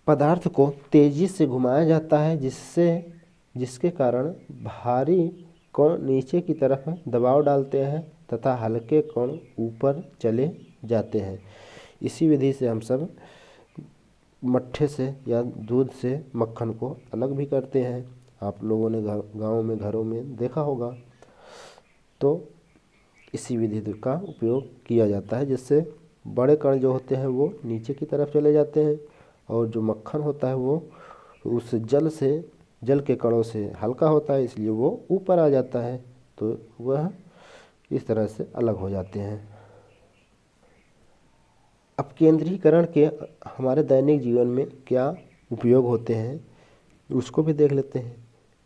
पदार्थ को तेजी से घुमाया जाता है जिसके कारण भारी कण नीचे की तरफ दबाव डालते हैं तथा हल्के कण ऊपर चले जाते हैं। इसी विधि से हम सब मट्ठे से या दूध से मक्खन को अलग भी करते हैं। आप लोगों ने गाँव में घरों में देखा होगा। तो इसी विधि का उपयोग किया जाता है जिससे बड़े कण जो होते हैं वो नीचे की तरफ चले जाते हैं और जो मक्खन होता है वो उस जल के कणों से हल्का होता है, इसलिए वो ऊपर आ जाता है। तो वह इस तरह से अलग हो जाते हैं। अपकेंद्रीकरण के हमारे दैनिक जीवन में क्या उपयोग होते हैं उसको भी देख लेते हैं।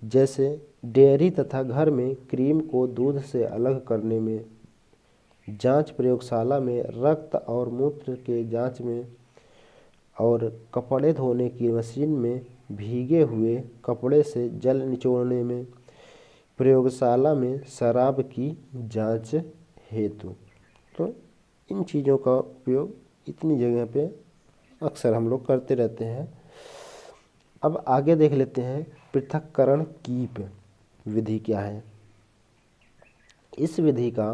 जैसे डेयरी तथा घर में क्रीम को दूध से अलग करने में, जांच प्रयोगशाला में रक्त और मूत्र के जांच में और कपड़े धोने की मशीन में भीगे हुए कपड़े से जल निचोड़ने में, प्रयोगशाला में शराब की जांच हेतु। तो इन चीज़ों का उपयोग इतनी जगह पे अक्सर हम लोग करते रहते हैं। अब आगे देख लेते हैं पृथक्करण कीप विधि क्या है। इस विधि का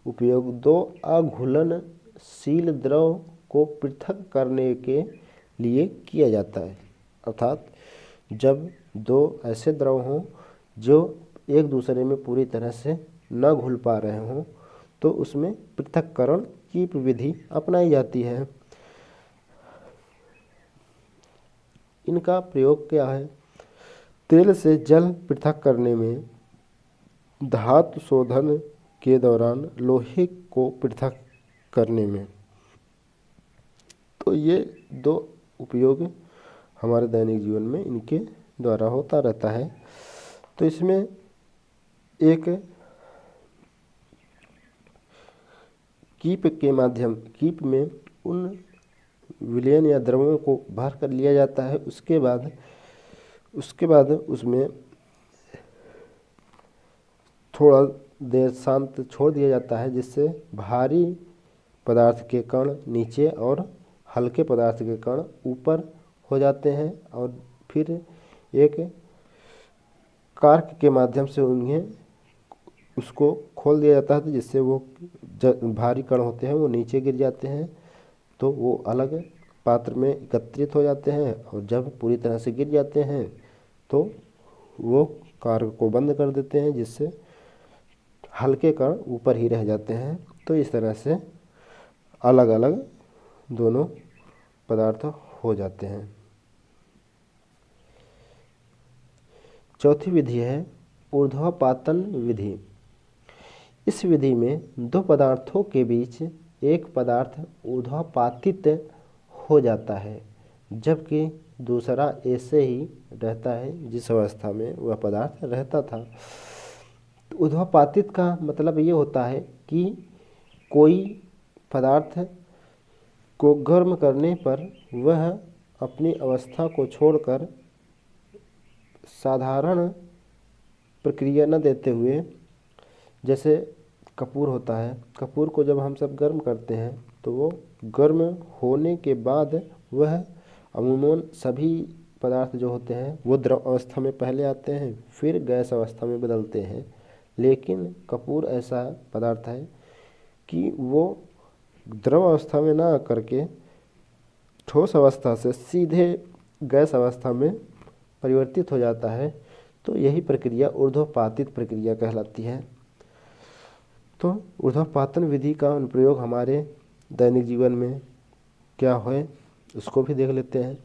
उपयोग दो अघुलनशील द्रव को पृथक करने के लिए किया जाता है। अर्थात जब दो ऐसे द्रव हों जो एक दूसरे में पूरी तरह से न घुल पा रहे हों तो उसमें पृथक्करण की विधि अपनाई जाती है। इनका प्रयोग क्या है? तेल से जल पृथक करने में, धातु शोधन के दौरान लोहे को पृथक करने में। तो ये दो उपयोग हमारे दैनिक जीवन में इनके द्वारा होता रहता है। तो इसमें एक कीप में उन विलयन या द्रवों को भर कर लिया जाता है। उसके बाद उसमें थोड़ा देर शांत छोड़ दिया जाता है जिससे भारी पदार्थ के कण नीचे और हल्के पदार्थ के कण ऊपर हो जाते हैं और फिर एक कार्क के माध्यम से उसको खोल दिया जाता है जिससे वो भारी कण होते हैं वो नीचे गिर जाते हैं। तो वो अलग पात्र में एकत्रित हो जाते हैं और जब पूरी तरह से गिर जाते हैं तो वो कार्क को बंद कर देते हैं जिससे हल्के कण ऊपर ही रह जाते हैं। तो इस तरह से अलग अलग दोनों पदार्थ हो जाते हैं। चौथी विधि है ऊर्ध्वपातन विधि। इस विधि में दो पदार्थों के बीच एक पदार्थ ऊर्ध्वपातित हो जाता है जबकि दूसरा ऐसे ही रहता है जिस अवस्था में वह पदार्थ रहता था। ऊर्ध्वपातित का मतलब ये होता है कि कोई पदार्थ को गर्म करने पर वह अपनी अवस्था को छोड़कर साधारण प्रक्रिया न देते हुए, जैसे कपूर होता है, कपूर को जब हम सब गर्म करते हैं तो वो गर्म होने के बाद वह अमूमन सभी पदार्थ जो होते हैं वो द्रव अवस्था में पहले आते हैं, फिर गैस अवस्था में बदलते हैं। लेकिन कपूर ऐसा पदार्थ है कि वो द्रव अवस्था में ना करके ठोस अवस्था से सीधे गैस अवस्था में परिवर्तित हो जाता है। तो यही प्रक्रिया ऊर्ध्वपातित प्रक्रिया कहलाती है। तो ऊर्ध्वपातन विधि का अनुप्रयोग हमारे दैनिक जीवन में क्या है उसको भी देख लेते हैं।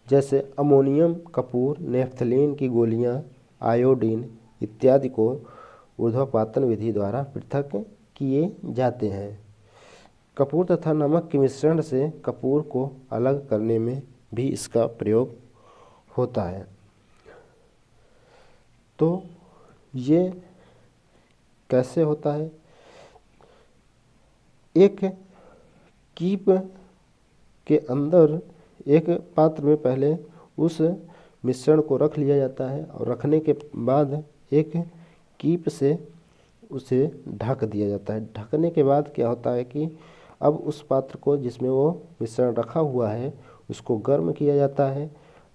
जैसे अमोनियम कपूर, नेफ्थलीन की गोलियां, आयोडीन इत्यादि को ऊर्ध्वपातन विधि द्वारा पृथक किए जाते हैं। कपूर तथा नमक के मिश्रण से कपूर को अलग करने में भी इसका प्रयोग होता है। तो ये कैसे होता है? एक कीप के अंदर एक पात्र में पहले उस मिश्रण को रख लिया जाता है और रखने के बाद एक कीप से उसे ढक दिया जाता है। ढकने के बाद क्या होता है कि अब उस पात्र को जिसमें वो मिश्रण रखा हुआ है उसको गर्म किया जाता है।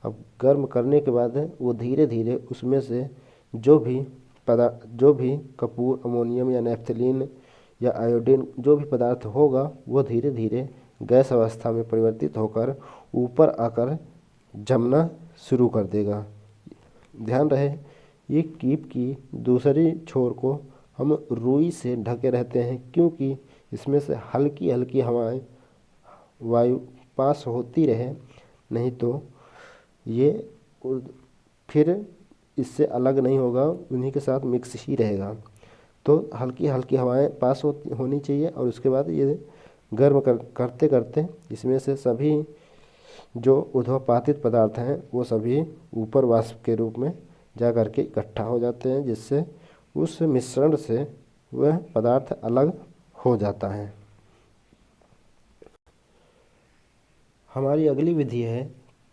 अब गर्म करने के बाद वो धीरे धीरे उसमें से जो भी कपूर, अमोनियम या नेफ्थलीन या आयोडीन जो भी पदार्थ होगा वो धीरे धीरे गैस अवस्था में परिवर्तित होकर ऊपर आकर जमना शुरू कर देगा। ध्यान रहे, ये कीप की दूसरी छोर को हम रुई से ढके रहते हैं क्योंकि इसमें से हल्की हल्की हवाएं वायु पास होती रहे, नहीं तो ये फिर इससे अलग नहीं होगा, उन्हीं के साथ मिक्स ही रहेगा। तो हल्की हल्की हवाएं पास होनी चाहिए और उसके बाद ये गर्म करते करते इसमें से सभी जो ऊर्ध्वपातित पदार्थ हैं वो सभी ऊपर वाष्प के रूप में जा कर के इकट्ठा हो जाते हैं, जिससे उस मिश्रण से वह पदार्थ अलग हो जाता है। हमारी अगली विधि है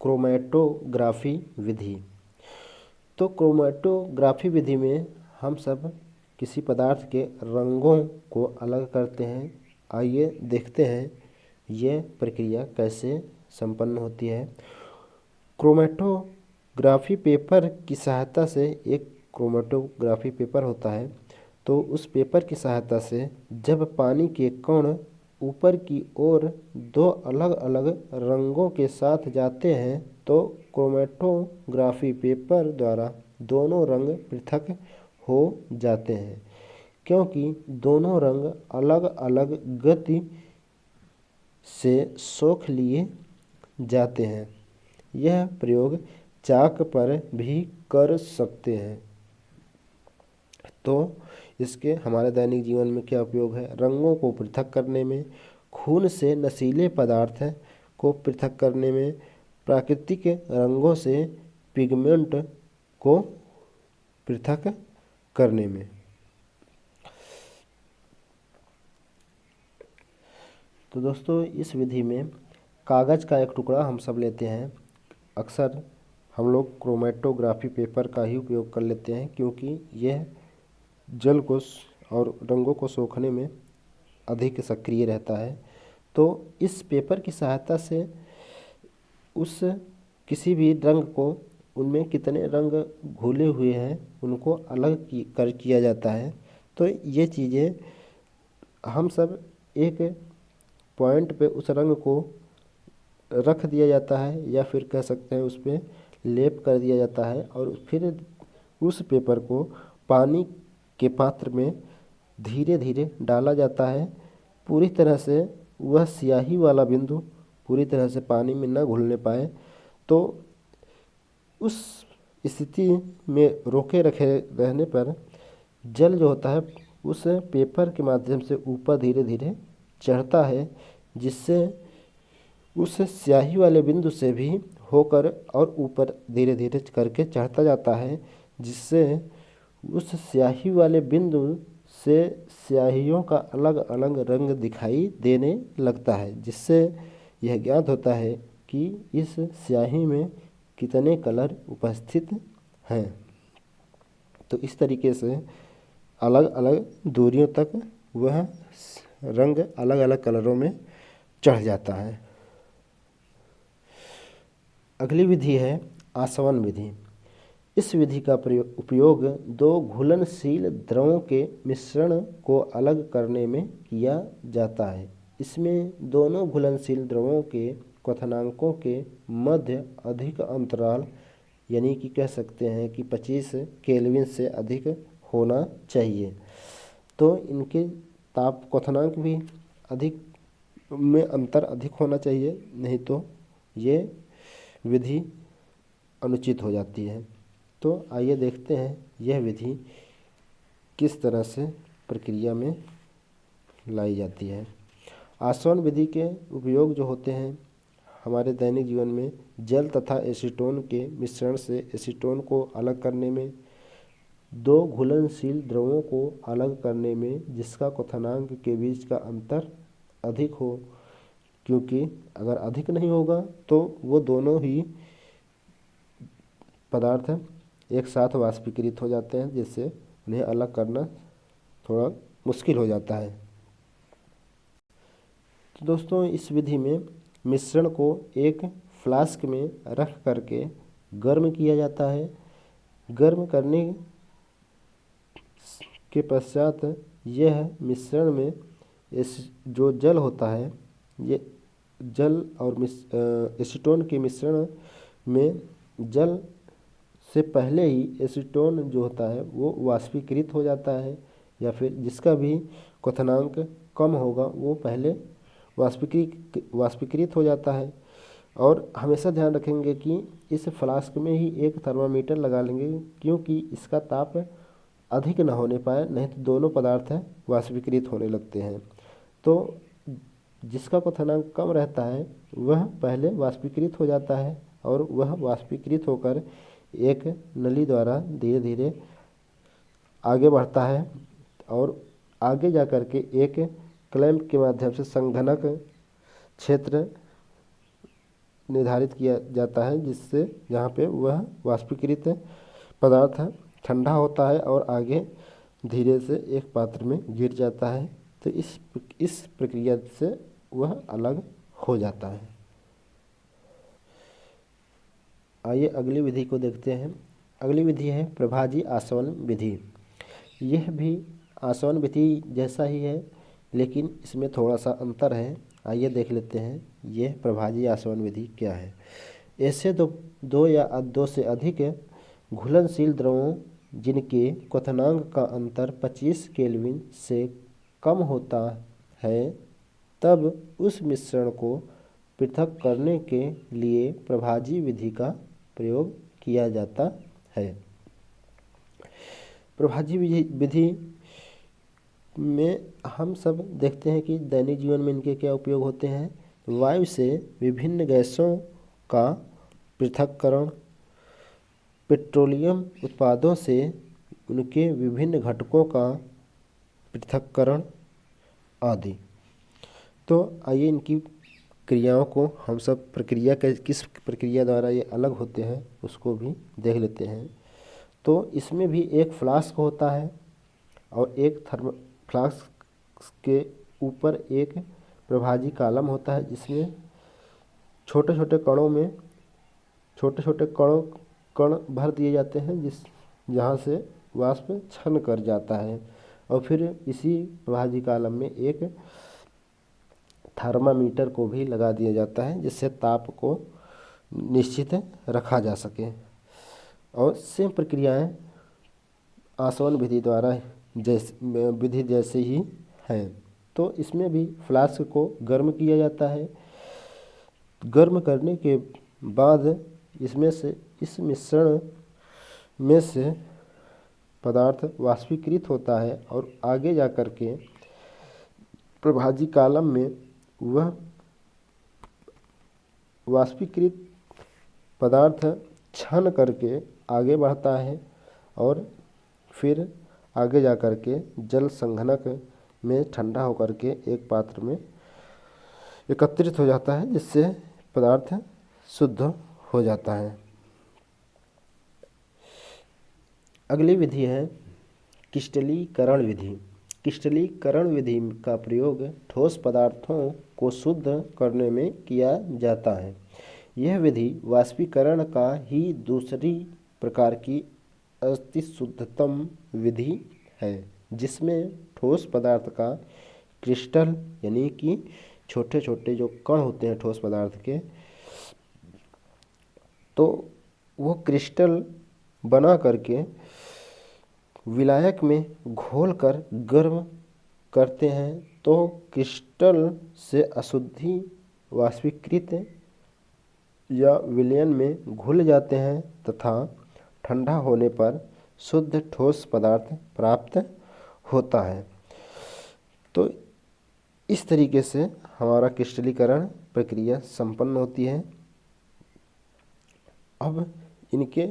क्रोमैटोग्राफी विधि। तो क्रोमैटोग्राफी विधि में हम सब किसी पदार्थ के रंगों को अलग करते हैं। आइए देखते हैं यह प्रक्रिया कैसे संपन्न होती है। क्रोमैटोग्राफी पेपर की सहायता से, एक क्रोमैटोग्राफी पेपर होता है, तो उस पेपर की सहायता से जब पानी के कण ऊपर की ओर दो अलग अलग रंगों के साथ जाते हैं तो क्रोमैटोग्राफी पेपर द्वारा दोनों रंग पृथक हो जाते हैं, क्योंकि दोनों रंग अलग अलग गति से सोख लिए जाते हैं। यह प्रयोग चाक पर भी कर सकते हैं। तो इसके हमारे दैनिक जीवन में क्या उपयोग है? रंगों को पृथक करने में, खून से नशीले पदार्थ को पृथक करने में, प्राकृतिक रंगों से पिगमेंट को पृथक करने में। तो दोस्तों, इस विधि में कागज़ का एक टुकड़ा हम सब लेते हैं। अक्सर हम लोग क्रोमैटोग्राफी पेपर का ही उपयोग कर लेते हैं क्योंकि यह जल को और रंगों को सोखने में अधिक सक्रिय रहता है। तो इस पेपर की सहायता से उस किसी भी रंग को, उनमें कितने रंग घुले हुए हैं उनको अलग किया जाता है। तो ये चीज़ें हम सब एक पॉइंट पे उस रंग को रख दिया जाता है या फिर कह सकते हैं उस पर लेप कर दिया जाता है और फिर उस पेपर को पानी के पात्र में धीरे धीरे डाला जाता है। पूरी तरह से वह स्याही वाला बिंदु पूरी तरह से पानी में न घुलने पाए, तो उस स्थिति में रोके रखे रहने पर जल जो होता है उस पेपर के माध्यम से ऊपर धीरे धीरे चढ़ता है, जिससे उस स्याही वाले बिंदु से भी होकर और ऊपर धीरे धीरे करके चढ़ता जाता है, जिससे उस स्याही वाले बिंदु से स्याहियों का अलग अलग रंग दिखाई देने लगता है, जिससे यह ज्ञात होता है कि इस स्याही में कितने कलर उपस्थित हैं। तो इस तरीके से अलग अलग दूरियों तक वह रंग अलग अलग कलरों में चढ़ जाता है। अगली विधि है आसवन विधि। इस विधि का उपयोग दो घुलनशील द्रवों के मिश्रण को अलग करने में किया जाता है। इसमें दोनों घुलनशील द्रवों के क्वथनांकों के मध्य अधिक अंतराल यानी कि कह सकते हैं कि 25 केल्विन से अधिक होना चाहिए। तो इनके ताप क्वथनांक भी अधिक में अंतर अधिक होना चाहिए, नहीं तो ये विधि अनुचित हो जाती है। तो आइए देखते हैं यह विधि किस तरह से प्रक्रिया में लाई जाती है। आसवन विधि के उपयोग जो होते हैं हमारे दैनिक जीवन में जल तथा एसीटोन के मिश्रण से एसीटोन को अलग करने में, दो घुलनशील द्रवों को अलग करने में जिसका क्वथनांक के बीच का अंतर अधिक हो, क्योंकि अगर अधिक नहीं होगा तो वो दोनों ही पदार्थ एक साथ वाष्पीकृत हो जाते हैं, जिससे उन्हें अलग करना थोड़ा मुश्किल हो जाता है। तो दोस्तों इस विधि में मिश्रण को एक फ्लास्क में रख करके गर्म किया जाता है। गर्म करने के पश्चात यह मिश्रण में इस जो जल होता है, ये जल और एसीटोन के मिश्रण में जल से पहले ही एसीटोन जो होता है वो वाष्पीकृत हो जाता है, या फिर जिसका भी क्वथनांक कम होगा वो पहले वाष्पीकृत हो जाता है। और हमेशा ध्यान रखेंगे कि इस फ्लास्क में ही एक थर्मामीटर लगा लेंगे, क्योंकि इसका ताप अधिक न होने पाए, नहीं तो दोनों पदार्थ वाष्पीकृत होने लगते हैं। तो जिसका क्वथनांक कम रहता है वह पहले वाष्पीकृत हो जाता है, और वह वाष्पीकृत होकर एक नली द्वारा धीरे धीरे आगे बढ़ता है, और आगे जा कर के एक क्लैंप के माध्यम से संघनक क्षेत्र निर्धारित किया जाता है, जिससे यहाँ पे वह वाष्पीकृत पदार्थ ठंडा होता है और आगे धीरे से एक पात्र में गिर जाता है। तो इस प्रक्रिया से वह अलग हो जाता है। आइए अगली विधि को देखते हैं। अगली विधि है प्रभाजी आसवन विधि। यह भी आसवन विधि जैसा ही है, लेकिन इसमें थोड़ा सा अंतर है। आइए देख लेते हैं यह प्रभाजी आसवन विधि क्या है। ऐसे दो या दो से अधिक घुलनशील द्रवों जिनके क्वथनांक का अंतर 25 केल्विन से कम होता है, तब उस मिश्रण को पृथक करने के लिए प्रभाजी विधि का प्रयोग किया जाता है। प्रभाजी विधि में हम सब देखते हैं कि दैनिक जीवन में इनके क्या उपयोग होते हैं। वायु से विभिन्न गैसों का पृथक्करण, पेट्रोलियम उत्पादों से उनके विभिन्न घटकों का पृथक्करण आदि। तो आइए इनकी क्रियाओं को हम सब किस प्रक्रिया द्वारा ये अलग होते हैं उसको भी देख लेते हैं। तो इसमें भी एक फ्लास्क होता है, और एक फ्लास्क के ऊपर एक प्रभाजी कालम होता है, जिसमें छोटे छोटे कण भर दिए जाते हैं, जहाँ से वाष्प छन कर जाता है। और फिर इसी प्रभाजी कालम में एक थर्मामीटर को भी लगा दिया जाता है, जिससे ताप को निश्चित रखा जा सके। और सेम प्रक्रियाएं आसवन विधि जैसे ही हैं। तो इसमें भी फ्लास्क को गर्म किया जाता है। गर्म करने के बाद इसमें से इस मिश्रण में से पदार्थ वाष्पीकृत होता है, और आगे जा कर के प्रभाजी कालम में वह वाष्पीकृत पदार्थ छन करके आगे बढ़ता है, और फिर आगे जा कर के जल संघनक में ठंडा होकर के एक पात्र में एकत्रित हो जाता है, जिससे पदार्थ शुद्ध हो जाता है। अगली विधि है क्रिस्टलीकरण विधि। क्रिस्टलीकरण विधि का प्रयोग ठोस पदार्थों को शुद्ध करने में किया जाता है। यह विधि वाष्पीकरण का ही दूसरी प्रकार की अति शुद्धतम विधि है, जिसमें ठोस पदार्थ का क्रिस्टल यानी कि छोटे छोटे जो कण होते हैं ठोस पदार्थ के, तो वो क्रिस्टल बना करके विलायक में घोलकर गर्म करते हैं, तो क्रिस्टल से अशुद्धि वाष्पीकृत या विलयन में घुल जाते हैं तथा ठंडा होने पर शुद्ध ठोस पदार्थ प्राप्त होता है। तो इस तरीके से हमारा क्रिस्टलीकरण प्रक्रिया संपन्न होती है। अब इनके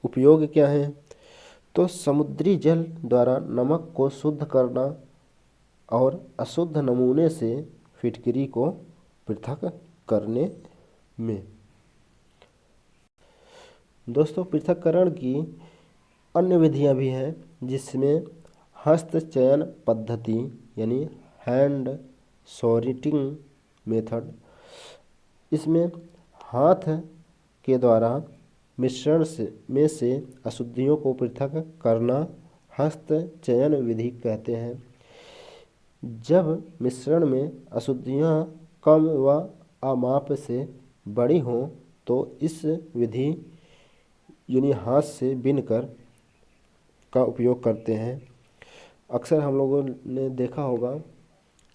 उपयोग क्या हैं? तो समुद्री जल द्वारा नमक को शुद्ध करना और अशुद्ध नमूने से फिटकरी को पृथक करने में। दोस्तों, पृथक्करण की अन्य विधियां भी हैं, जिसमें हस्त चयन पद्धति यानी हैंड सॉर्टिंग मेथड। इसमें हाथ के द्वारा मिश्रण में से अशुद्धियों को पृथक करना हस्त चयन विधि कहते हैं। जब मिश्रण में अशुद्धियाँ कम व अमाप से बड़ी हों तो इस विधि यानी हाथ से बीनकर का उपयोग करते हैं। अक्सर हम लोगों ने देखा होगा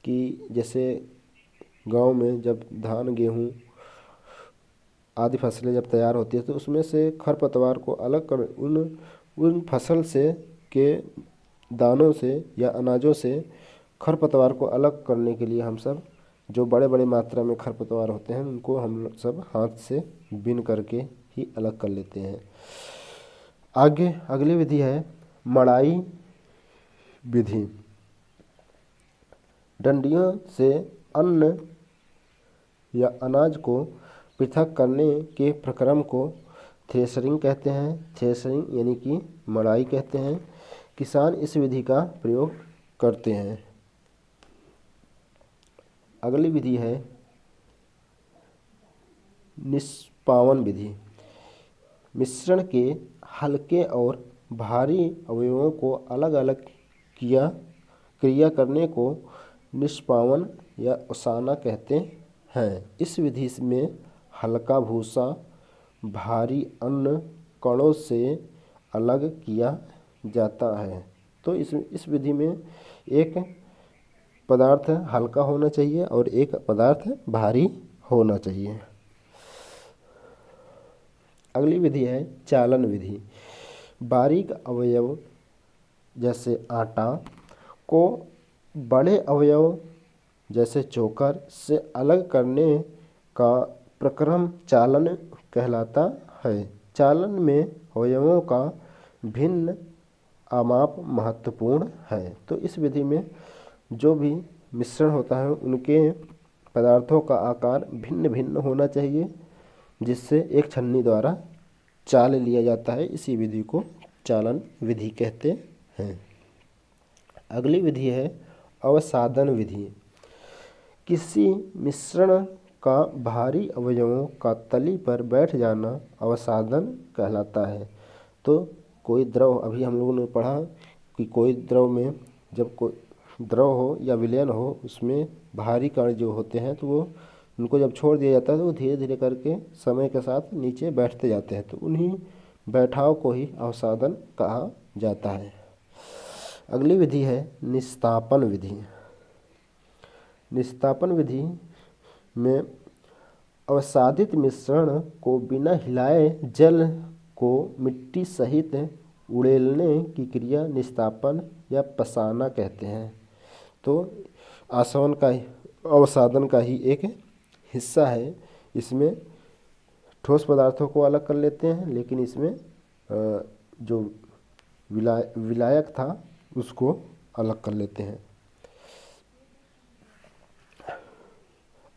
कि जैसे गांव में जब धान गेहूँ आदि फसलें जब तैयार होती है तो उसमें से खरपतवार को अलग कर उन फसल से के दानों से या अनाजों से खरपतवार को अलग करने के लिए हम सब जो बड़े बड़े मात्रा में खरपतवार होते हैं उनको हम सब हाथ से बीन करके ही अलग कर लेते हैं। आगे अगली विधि है मड़ाई विधि। डंडियों से अन्न या अनाज को पृथक करने के प्रक्रम को थ्रेशरिंग कहते हैं। थ्रेशरिंग यानी कि मड़ाई कहते हैं। किसान इस विधि का प्रयोग करते हैं। अगली विधि है निष्पावन विधि। मिश्रण के हल्के और भारी अवयवों को अलग अलग क्रिया करने को निष्पावन या ओसाना कहते हैं। इस विधि में हल्का भूसा भारी अन्न कणों से अलग किया जाता है। तो इस विधि में एक पदार्थ हल्का होना चाहिए और एक पदार्थ भारी होना चाहिए। अगली विधि है चालन विधि। बारीक अवयव जैसे आटा को बड़े अवयव जैसे चोकर से अलग करने का प्रक्रम चालन कहलाता है। चालन में अवयवों का भिन्न आमाप महत्वपूर्ण है। तो इस विधि में जो भी मिश्रण होता है उनके पदार्थों का आकार भिन्न भिन्न होना चाहिए, जिससे एक छन्नी द्वारा चाल लिया जाता है। इसी विधि को चालन विधि कहते हैं। अगली विधि है अवसादन विधि। किसी मिश्रण का भारी अवयवों का तली पर बैठ जाना अवसादन कहलाता है। तो कोई द्रव, अभी हम लोगों ने पढ़ा कि कोई द्रव में जब कोई द्रव हो या विलयन हो उसमें भारी कण जो होते हैं तो वो उनको जब छोड़ दिया जाता है तो वो धीरे धीरे करके समय के साथ नीचे बैठते जाते हैं। तो उन्हीं बैठाव को ही अवसादन कहा जाता है। अगली विधि है निस्तापन विधि। निस्तापन विधि में अवसादित मिश्रण को बिना हिलाए जल को मिट्टी सहित उड़ेलने की क्रिया निस्तापन या पसाना कहते हैं। तो आसवन का अवसादन का ही एक हिस्सा है। इसमें ठोस पदार्थों को अलग कर लेते हैं, लेकिन इसमें जो विलायक था उसको अलग कर लेते हैं।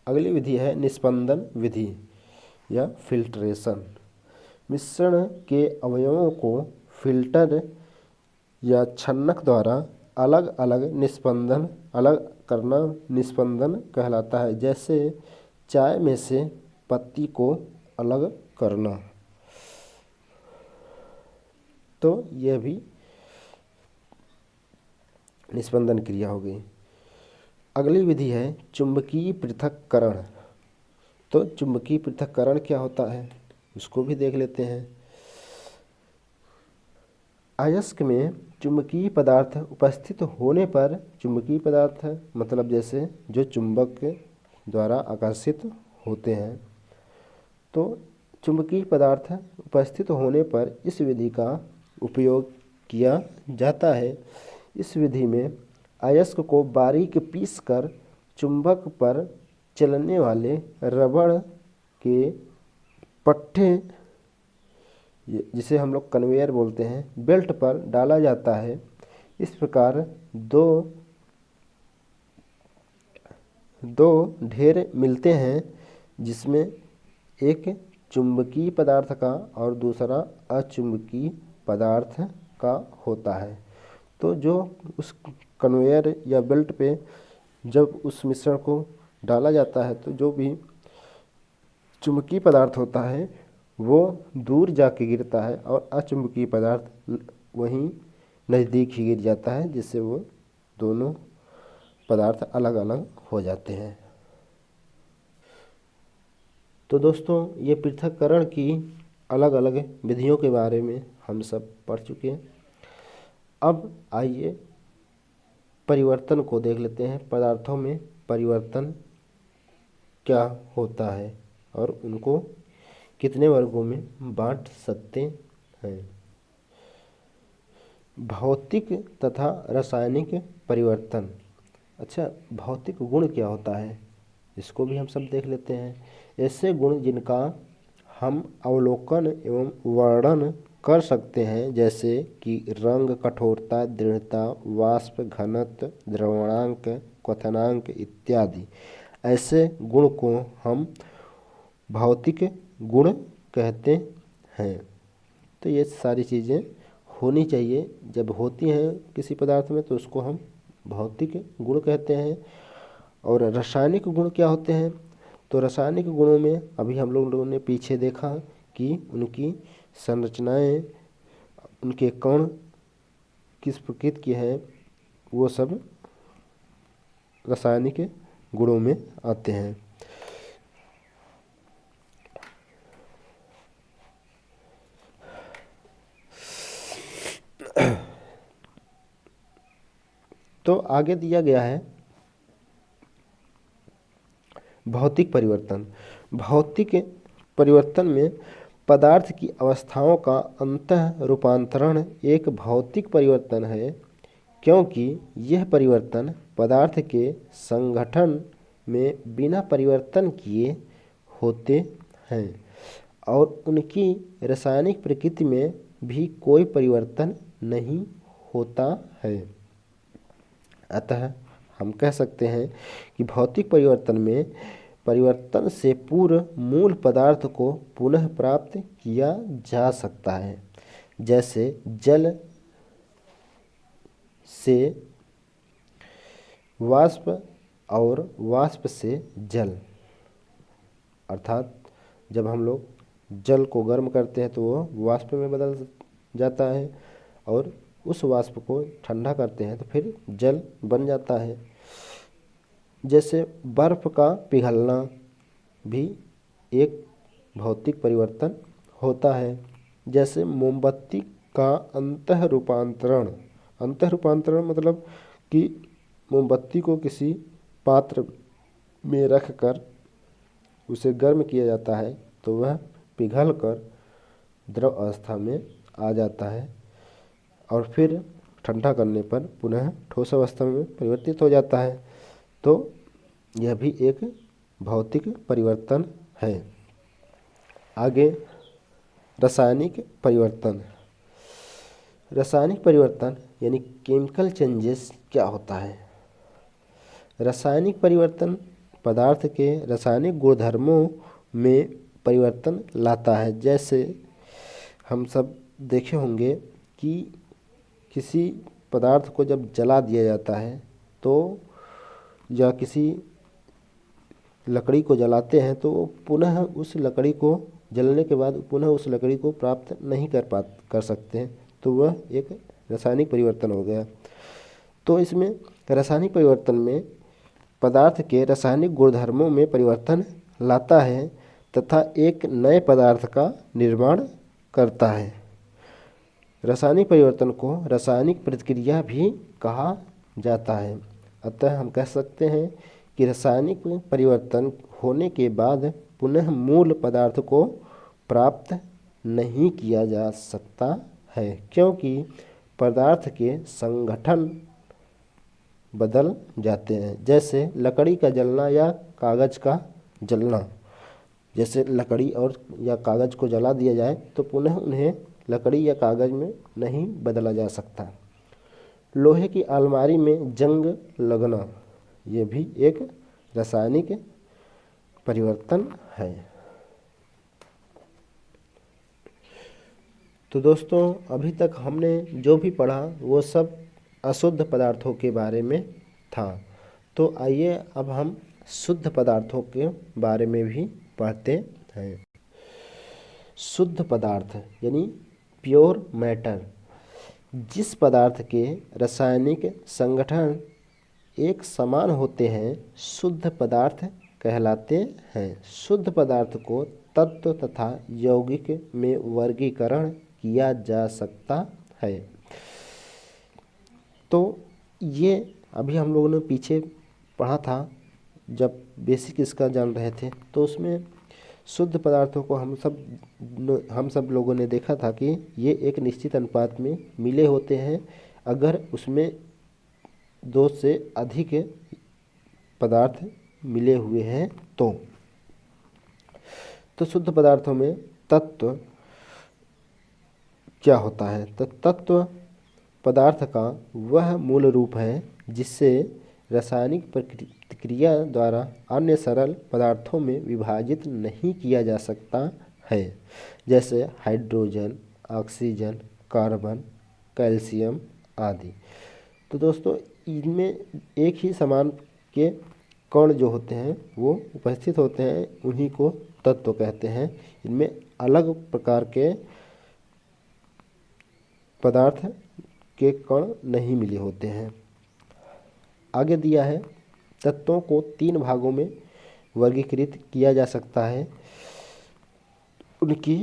अगली विधि है निस्पंदन विधि। या फिल्ट्रेशन। मिश्रण के अवयवों को फिल्टर या छन्नक द्वारा अलग करना निस्पंदन कहलाता है। जैसे चाय में से पत्ती को अलग करना। तो यह भी निस्पंदन क्रिया हो गई। अगली विधि है चुंबकीय पृथक्करण। तो चुंबकीय पृथक्करण क्या होता है उसको भी देख लेते हैं। अयस्क में चुंबकीय पदार्थ उपस्थित होने पर, चुंबकीय पदार्थ मतलब जैसे जो चुंबक द्वारा आकर्षित होते हैं, तो चुंबकीय पदार्थ उपस्थित होने पर इस विधि का उपयोग किया जाता है। इस विधि में अयस्क को बारीक पीसकर चुंबक पर चलने वाले रबड़ के पट्टे, जिसे हम लोग कन्वेयर बोलते हैं, बेल्ट पर डाला जाता है। इस प्रकार दो ढेर मिलते हैं जिसमें एक चुंबकीय पदार्थ का और दूसरा अचुंबकीय पदार्थ का होता है। तो जो उस कन्वेयर या बेल्ट पे जब उस मिश्रण को डाला जाता है तो जो भी चुंबकीय पदार्थ होता है वो दूर जाके गिरता है और अचुंबकीय पदार्थ वहीं नज़दीक ही गिर जाता है, जिससे वो दोनों पदार्थ अलग अलग हो जाते हैं। तो दोस्तों ये पृथक्करण की अलग अलग विधियों के बारे में हम सब पढ़ चुके हैं। अब आइए परिवर्तन को देख लेते हैं। पदार्थों में परिवर्तन क्या होता है और उनको कितने वर्गों में बांट सकते हैं। भौतिक तथा रासायनिक परिवर्तन। अच्छा, भौतिक गुण क्या होता है इसको भी हम सब देख लेते हैं। ऐसे गुण जिनका हम अवलोकन एवं वर्णन कर सकते हैं, जैसे कि रंग, कठोरता, दृढ़ता, वाष्प घनत्व, द्रवणांक, क्वथनांक इत्यादि। ऐसे गुण को हम भौतिक गुण कहते हैं। तो ये सारी चीज़ें होनी चाहिए। जब होती हैं किसी पदार्थ में तो उसको हम भौतिक गुण कहते हैं। और रासायनिक गुण क्या होते हैं? तो रासायनिक गुणों में अभी हम लोगों ने पीछे देखा कि उनकी संरचनाएं, उनके कण किस प्रकृति के हैं, वो सब रासायनिक गुणों में आते हैं। तो आगे दिया गया है भौतिक परिवर्तन। भौतिक परिवर्तन में पदार्थ की अवस्थाओं का अंतः रूपांतरण एक भौतिक परिवर्तन है, क्योंकि यह परिवर्तन पदार्थ के संगठन में बिना परिवर्तन किए होते हैं और उनकी रासायनिक प्रकृति में भी कोई परिवर्तन नहीं होता है। अतः हम कह सकते हैं कि भौतिक परिवर्तन में परिवर्तन से पूर्व मूल पदार्थ को पुनः प्राप्त किया जा सकता है। जैसे जल से वाष्प और वाष्प से जल, अर्थात जब हम लोग जल को गर्म करते हैं तो वो वाष्प में बदल जाता है और उस वाष्प को ठंडा करते हैं तो फिर जल बन जाता है। जैसे बर्फ़ का पिघलना भी एक भौतिक परिवर्तन होता है। जैसे मोमबत्ती का अंतः रूपांतरण मतलब कि मोमबत्ती को किसी पात्र में रख कर उसे गर्म किया जाता है तो वह पिघल कर द्रव अवस्था में आ जाता है और फिर ठंडा करने पर पुनः ठोस अवस्था में परिवर्तित हो जाता है। तो यह भी एक भौतिक परिवर्तन है। आगे रासायनिक परिवर्तन। रासायनिक परिवर्तन यानी केमिकल चेंजेस क्या होता है? रासायनिक परिवर्तन पदार्थ के रासायनिक गुणधर्मों में परिवर्तन लाता है। जैसे हम सब देखे होंगे कि किसी पदार्थ को जब जला दिया जाता है तो, या किसी लकड़ी को जलाते हैं तो पुनः उस लकड़ी को जलने के बाद पुनः उस लकड़ी को प्राप्त नहीं कर सकते हैं, तो वह एक रासायनिक परिवर्तन हो गया। तो इसमें रासायनिक परिवर्तन में पदार्थ के रासायनिक गुणधर्मों में परिवर्तन लाता है तथा एक नए पदार्थ का निर्माण करता है। रासायनिक परिवर्तन को रासायनिक प्रतिक्रिया भी कहा जाता है। अतः हम कह सकते हैं कि रासायनिक परिवर्तन होने के बाद पुनः मूल पदार्थ को प्राप्त नहीं किया जा सकता है, क्योंकि पदार्थ के संगठन बदल जाते हैं। जैसे लकड़ी का जलना या कागज़ का जलना, जैसे लकड़ी और या कागज़ को जला दिया जाए तो पुनः उन्हें लकड़ी या कागज़ में नहीं बदला जा सकता। लोहे की अलमारी में जंग लगना, ये भी एक रासायनिक परिवर्तन है। तो दोस्तों, अभी तक हमने जो भी पढ़ा वो सब अशुद्ध पदार्थों के बारे में था। तो आइए अब हम शुद्ध पदार्थों के बारे में भी पढ़ते हैं। शुद्ध पदार्थ यानी प्योर मैटर, जिस पदार्थ के रासायनिक संगठन एक समान होते हैं, शुद्ध पदार्थ कहलाते हैं। शुद्ध पदार्थ को तत्व तथा यौगिक में वर्गीकरण किया जा सकता है। तो ये अभी हम लोगों ने पीछे पढ़ा था जब बेसिक इसका जान रहे थे, तो उसमें शुद्ध पदार्थों को हम सब लोगों ने देखा था कि ये एक निश्चित अनुपात में मिले होते हैं। अगर उसमें 2 से अधिक पदार्थ मिले हुए हैं तो शुद्ध पदार्थों में तत्व क्या होता है? तो तत्व पदार्थ का वह मूल रूप है जिससे रासायनिक प्रतिक्रिया द्वारा अन्य सरल पदार्थों में विभाजित नहीं किया जा सकता है, जैसे हाइड्रोजन, ऑक्सीजन, कार्बन, कैल्शियम आदि। तो दोस्तों, इनमें एक ही समान के कण जो होते हैं वो उपस्थित होते हैं, उन्हीं को तत्व कहते हैं। इनमें अलग प्रकार के पदार्थ के कण नहीं मिले होते हैं। आगे दिया है, तत्वों को 3 भागों में वर्गीकृत किया जा सकता है उनकी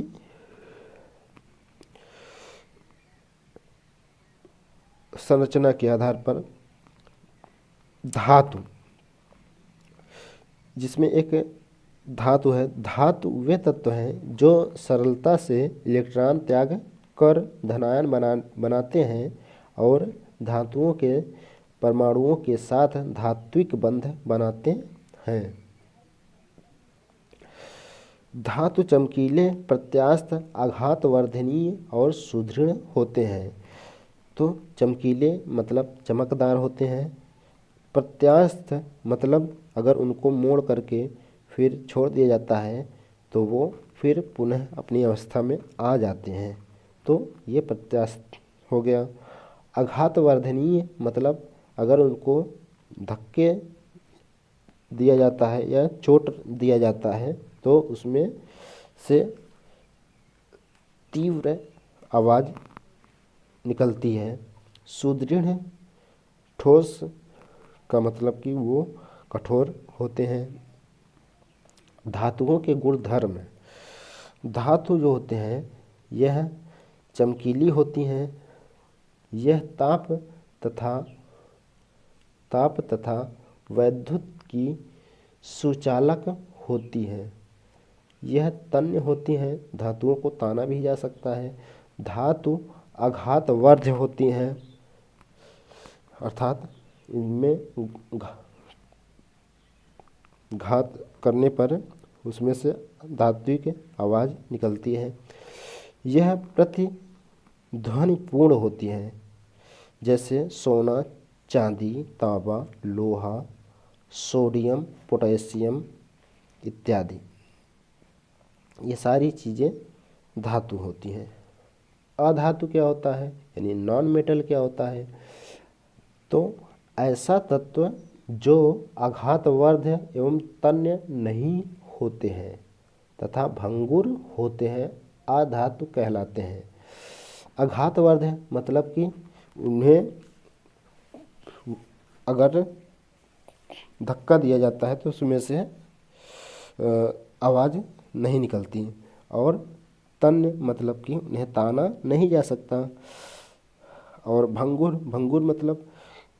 संरचना के आधार पर। धातु, जिसमें एक धातु है। धातु वे तत्व हैं जो सरलता से इलेक्ट्रॉन त्याग कर धनायन बनाते हैं और धातुओं के परमाणुओं के साथ धात्विक बंध बनाते हैं। धातु चमकीले, प्रत्यास्थ, आघातवर्धनीय और सुदृढ़ होते हैं। तो चमकीले मतलब चमकदार होते हैं। प्रत्यास्थ मतलब अगर उनको मोड़ करके फिर छोड़ दिया जाता है तो वो फिर पुनः अपनी अवस्था में आ जाते हैं, तो ये प्रत्यास्थ हो गया। आघातवर्धनीय मतलब अगर उनको धक्के दिया जाता है या चोट दिया जाता है तो उसमें से तीव्र आवाज़ निकलती है। सुदृढ़, ठोस का मतलब कि वो कठोर होते हैं। धातुओं के गुण धर्म, धातु जो होते हैं यह चमकीली होती हैं। यह ताप तथा वैद्युत की सुचालक होती है। यह तन्य होती हैं, धातुओं को ताना भी जा सकता है। धातु आघातवर्ध होती हैं, अर्थात इनमें घात करने पर उसमें से धात्विक आवाज़ निकलती है। यह प्रतिध्वनिपूर्ण होती हैं, जैसे सोना, चांदी, तांबा, लोहा, सोडियम, पोटेशियम इत्यादि। ये सारी चीज़ें धातु होती हैं। अधातु क्या होता है, यानी नॉन मेटल क्या होता है, तो ऐसा तत्व जो आघातवर्ध एवं तन्य नहीं होते हैं तथा भंगुर होते हैं, अधातु कहलाते हैं। आघातवर्ध है मतलब कि उन्हें अगर धक्का दिया जाता है तो उसमें से आवाज़ नहीं निकलती, और तन्य मतलब कि उन्हें ताना नहीं जा सकता। और भंगुर, भंगुर मतलब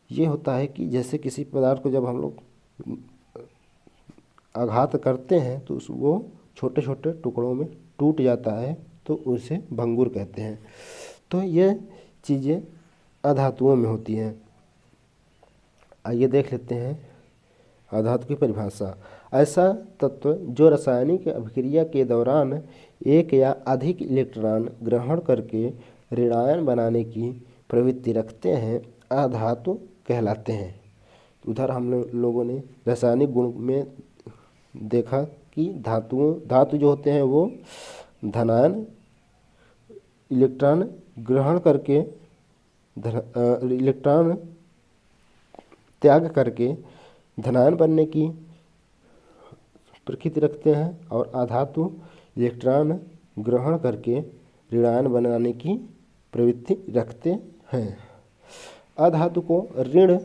ये होता है कि जैसे किसी पदार्थ को जब हम लोग आघात करते हैं तो वो छोटे छोटे टुकड़ों में टूट जाता है, तो उसे भंगुर कहते हैं। तो ये चीज़ें अधातुओं में होती हैं। आइए देख लेते हैं अधातु की परिभाषा। ऐसा तत्व जो रासायनिक अभिक्रिया के दौरान एक या अधिक इलेक्ट्रॉन ग्रहण करके ऋणायन बनाने की प्रवृत्ति रखते हैं, अधातु कहलाते हैं। उधर हम लोगों ने रासायनिक गुण में देखा कि धातु जो होते हैं वो धनायन इलेक्ट्रॉन ग्रहण करके इलेक्ट्रॉन त्याग करके धनायन बनने की प्रकृति रखते हैं, और अधातु इलेक्ट्रॉन ग्रहण करके ऋणायन बनाने की प्रवृत्ति रखते हैं। अधातु को ऋण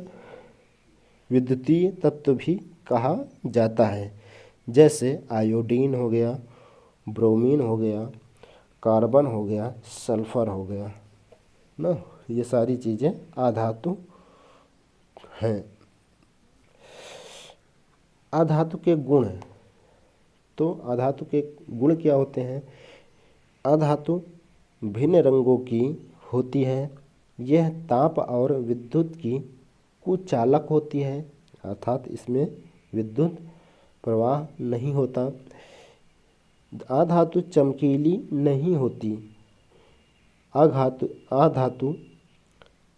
विद्युतीय तत्व भी कहा जाता है, जैसे आयोडीन हो गया, ब्रोमीन हो गया, कार्बन हो गया, सल्फर हो गया ना। ये सारी चीज़ें अधातु हैं। अधातु के गुण, तो अधातु के गुण क्या होते हैं। अधातु भिन्न रंगों की होती है। यह ताप और विद्युत की कुचालक होती है, अर्थात इसमें विद्युत प्रवाह नहीं होता। अधातु चमकीली नहीं होती। अधातु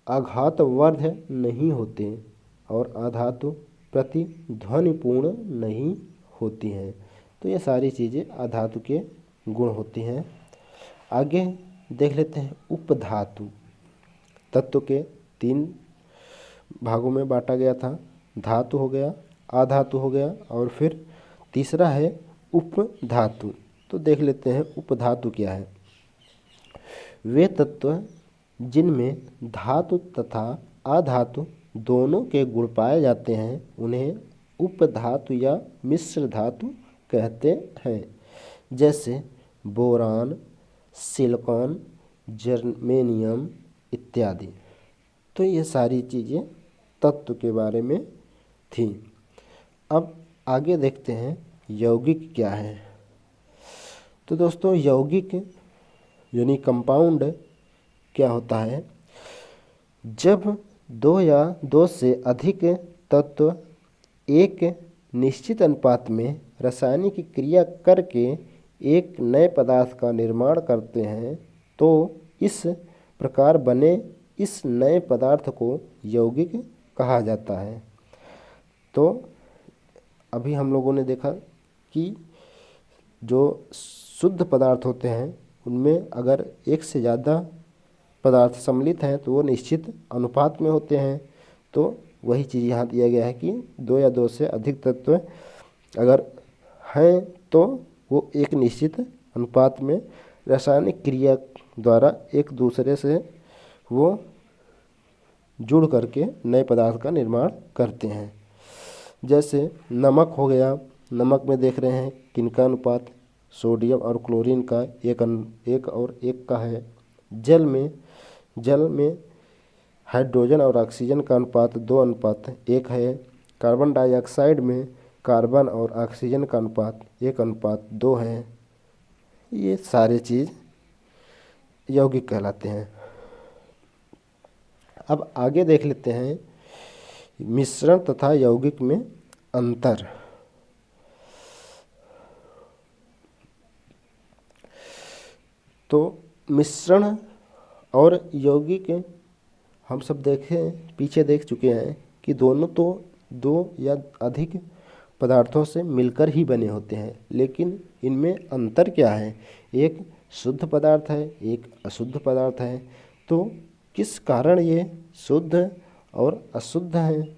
आघातवर्ध नहीं होते, और अधातु प्रतिध्वनिपूर्ण नहीं होती हैं। तो ये सारी चीज़ें अधातु के गुण होती हैं। आगे देख लेते हैं उपधातु। तत्व के 3 भागों में बांटा गया था। धातु हो गया, अधातु हो गया, और फिर तीसरा है उपधातु। तो देख लेते हैं उपधातु क्या है। वे तत्व जिनमें धातु तथा अधातु दोनों के गुण पाए जाते हैं उन्हें उपधातु या मिश्र धातु कहते हैं, जैसे बोरान, सिलिकॉन, जर्मेनियम इत्यादि। तो ये सारी चीज़ें तत्व के बारे में थी। अब आगे देखते हैं यौगिक क्या है। तो दोस्तों यौगिक यानी कंपाउंड क्या होता है। जब 2 या 2 से अधिक तत्व एक निश्चित अनुपात में रासायनिक क्रिया करके एक नए पदार्थ का निर्माण करते हैं, तो इस प्रकार बने इस नए पदार्थ को यौगिक कहा जाता है। तो अभी हम लोगों ने देखा कि जो शुद्ध पदार्थ होते हैं उनमें अगर एक से ज़्यादा पदार्थ सम्मिलित हैं तो वो निश्चित अनुपात में होते हैं। तो वही चीज़ यहाँ दिया गया है कि 2 या 2 से अधिक तत्व अगर हैं तो वो एक निश्चित अनुपात में रासायनिक क्रिया द्वारा एक दूसरे से वो जुड़ करके नए पदार्थ का निर्माण करते हैं। जैसे नमक हो गया, नमक में देख रहे हैं किनका अनुपात सोडियम और क्लोरीन का 1 और 1 का है। जल में हाइड्रोजन और ऑक्सीजन का अनुपात 2:1 है। कार्बन डाइऑक्साइड में कार्बन और ऑक्सीजन का अनुपात 1:2 है। ये सारे चीज़ यौगिक कहलाते हैं। अब आगे देख लेते हैं मिश्रण तथा यौगिक में अंतर। तो मिश्रण और यौगिक हम सब पीछे देख चुके हैं कि दोनों तो 2 या अधिक पदार्थों से मिलकर ही बने होते हैं, लेकिन इनमें अंतर क्या है? एक शुद्ध पदार्थ है, एक अशुद्ध पदार्थ है। तो किस कारण ये शुद्ध और अशुद्ध हैं?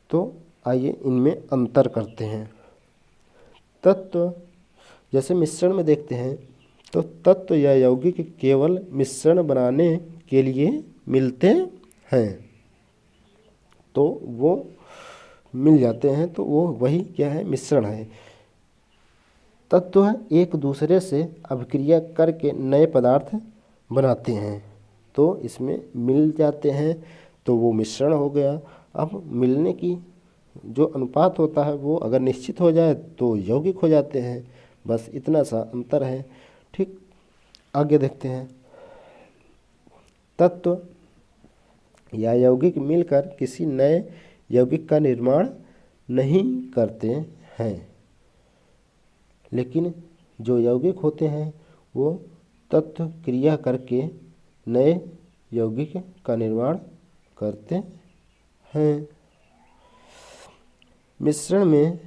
तो आइए इनमें अंतर करते हैं। तत्व जैसे मिश्रण में देखते हैं तो तत्व या यौगिक केवल मिश्रण बनाने के लिए मिलते हैं, तो वो मिल जाते हैं, तो वो वही क्या है? मिश्रण है। तत्व एक दूसरे से अभिक्रिया करके नए पदार्थ बनाते हैं, तो इसमें मिल जाते हैं, तो वो मिश्रण हो गया। अब मिलने की जो अनुपात होता है वो अगर निश्चित हो जाए तो यौगिक हो जाते हैं। बस इतना सा अंतर है। ठीक, आगे देखते हैं। तत्व या यौगिक मिलकर किसी नए यौगिक का निर्माण नहीं करते हैं, लेकिन जो यौगिक होते हैं वो तत्व क्रिया करके नए यौगिक का निर्माण करते हैं। मिश्रण में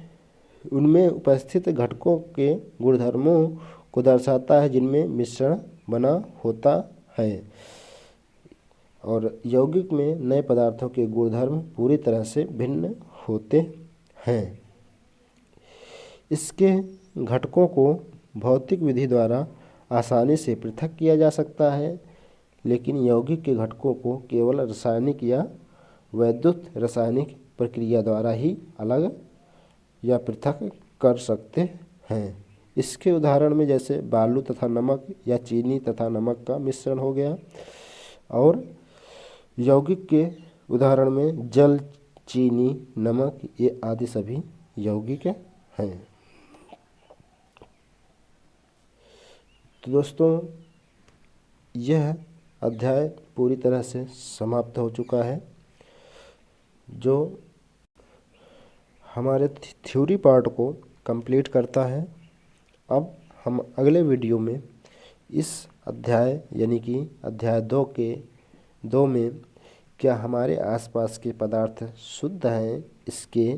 उनमें उपस्थित घटकों के गुणधर्मों को दर्शाता है जिनमें मिश्रण बना होता है, और यौगिक में नए पदार्थों के गुणधर्म पूरी तरह से भिन्न होते हैं। इसके घटकों को भौतिक विधि द्वारा आसानी से पृथक किया जा सकता है, लेकिन यौगिक के घटकों को केवल रासायनिक या वैद्युत रासायनिक प्रक्रिया द्वारा ही अलग या पृथक कर सकते हैं। इसके उदाहरण में जैसे बालू तथा नमक या चीनी तथा नमक का मिश्रण हो गया, और यौगिक के उदाहरण में जल, चीनी, नमक ये आदि सभी यौगिक हैं। तो दोस्तों, यह अध्याय पूरी तरह से समाप्त हो चुका है, जो हमारे थ्योरी पार्ट को कंप्लीट करता है। अब हम अगले वीडियो में इस अध्याय यानी कि अध्याय 2 में क्या हमारे आसपास के पदार्थ शुद्ध हैं, इसके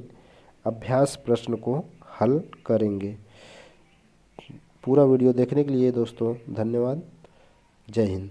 अभ्यास प्रश्न को हल करेंगे। पूरा वीडियो देखने के लिए दोस्तों धन्यवाद। जय हिंद।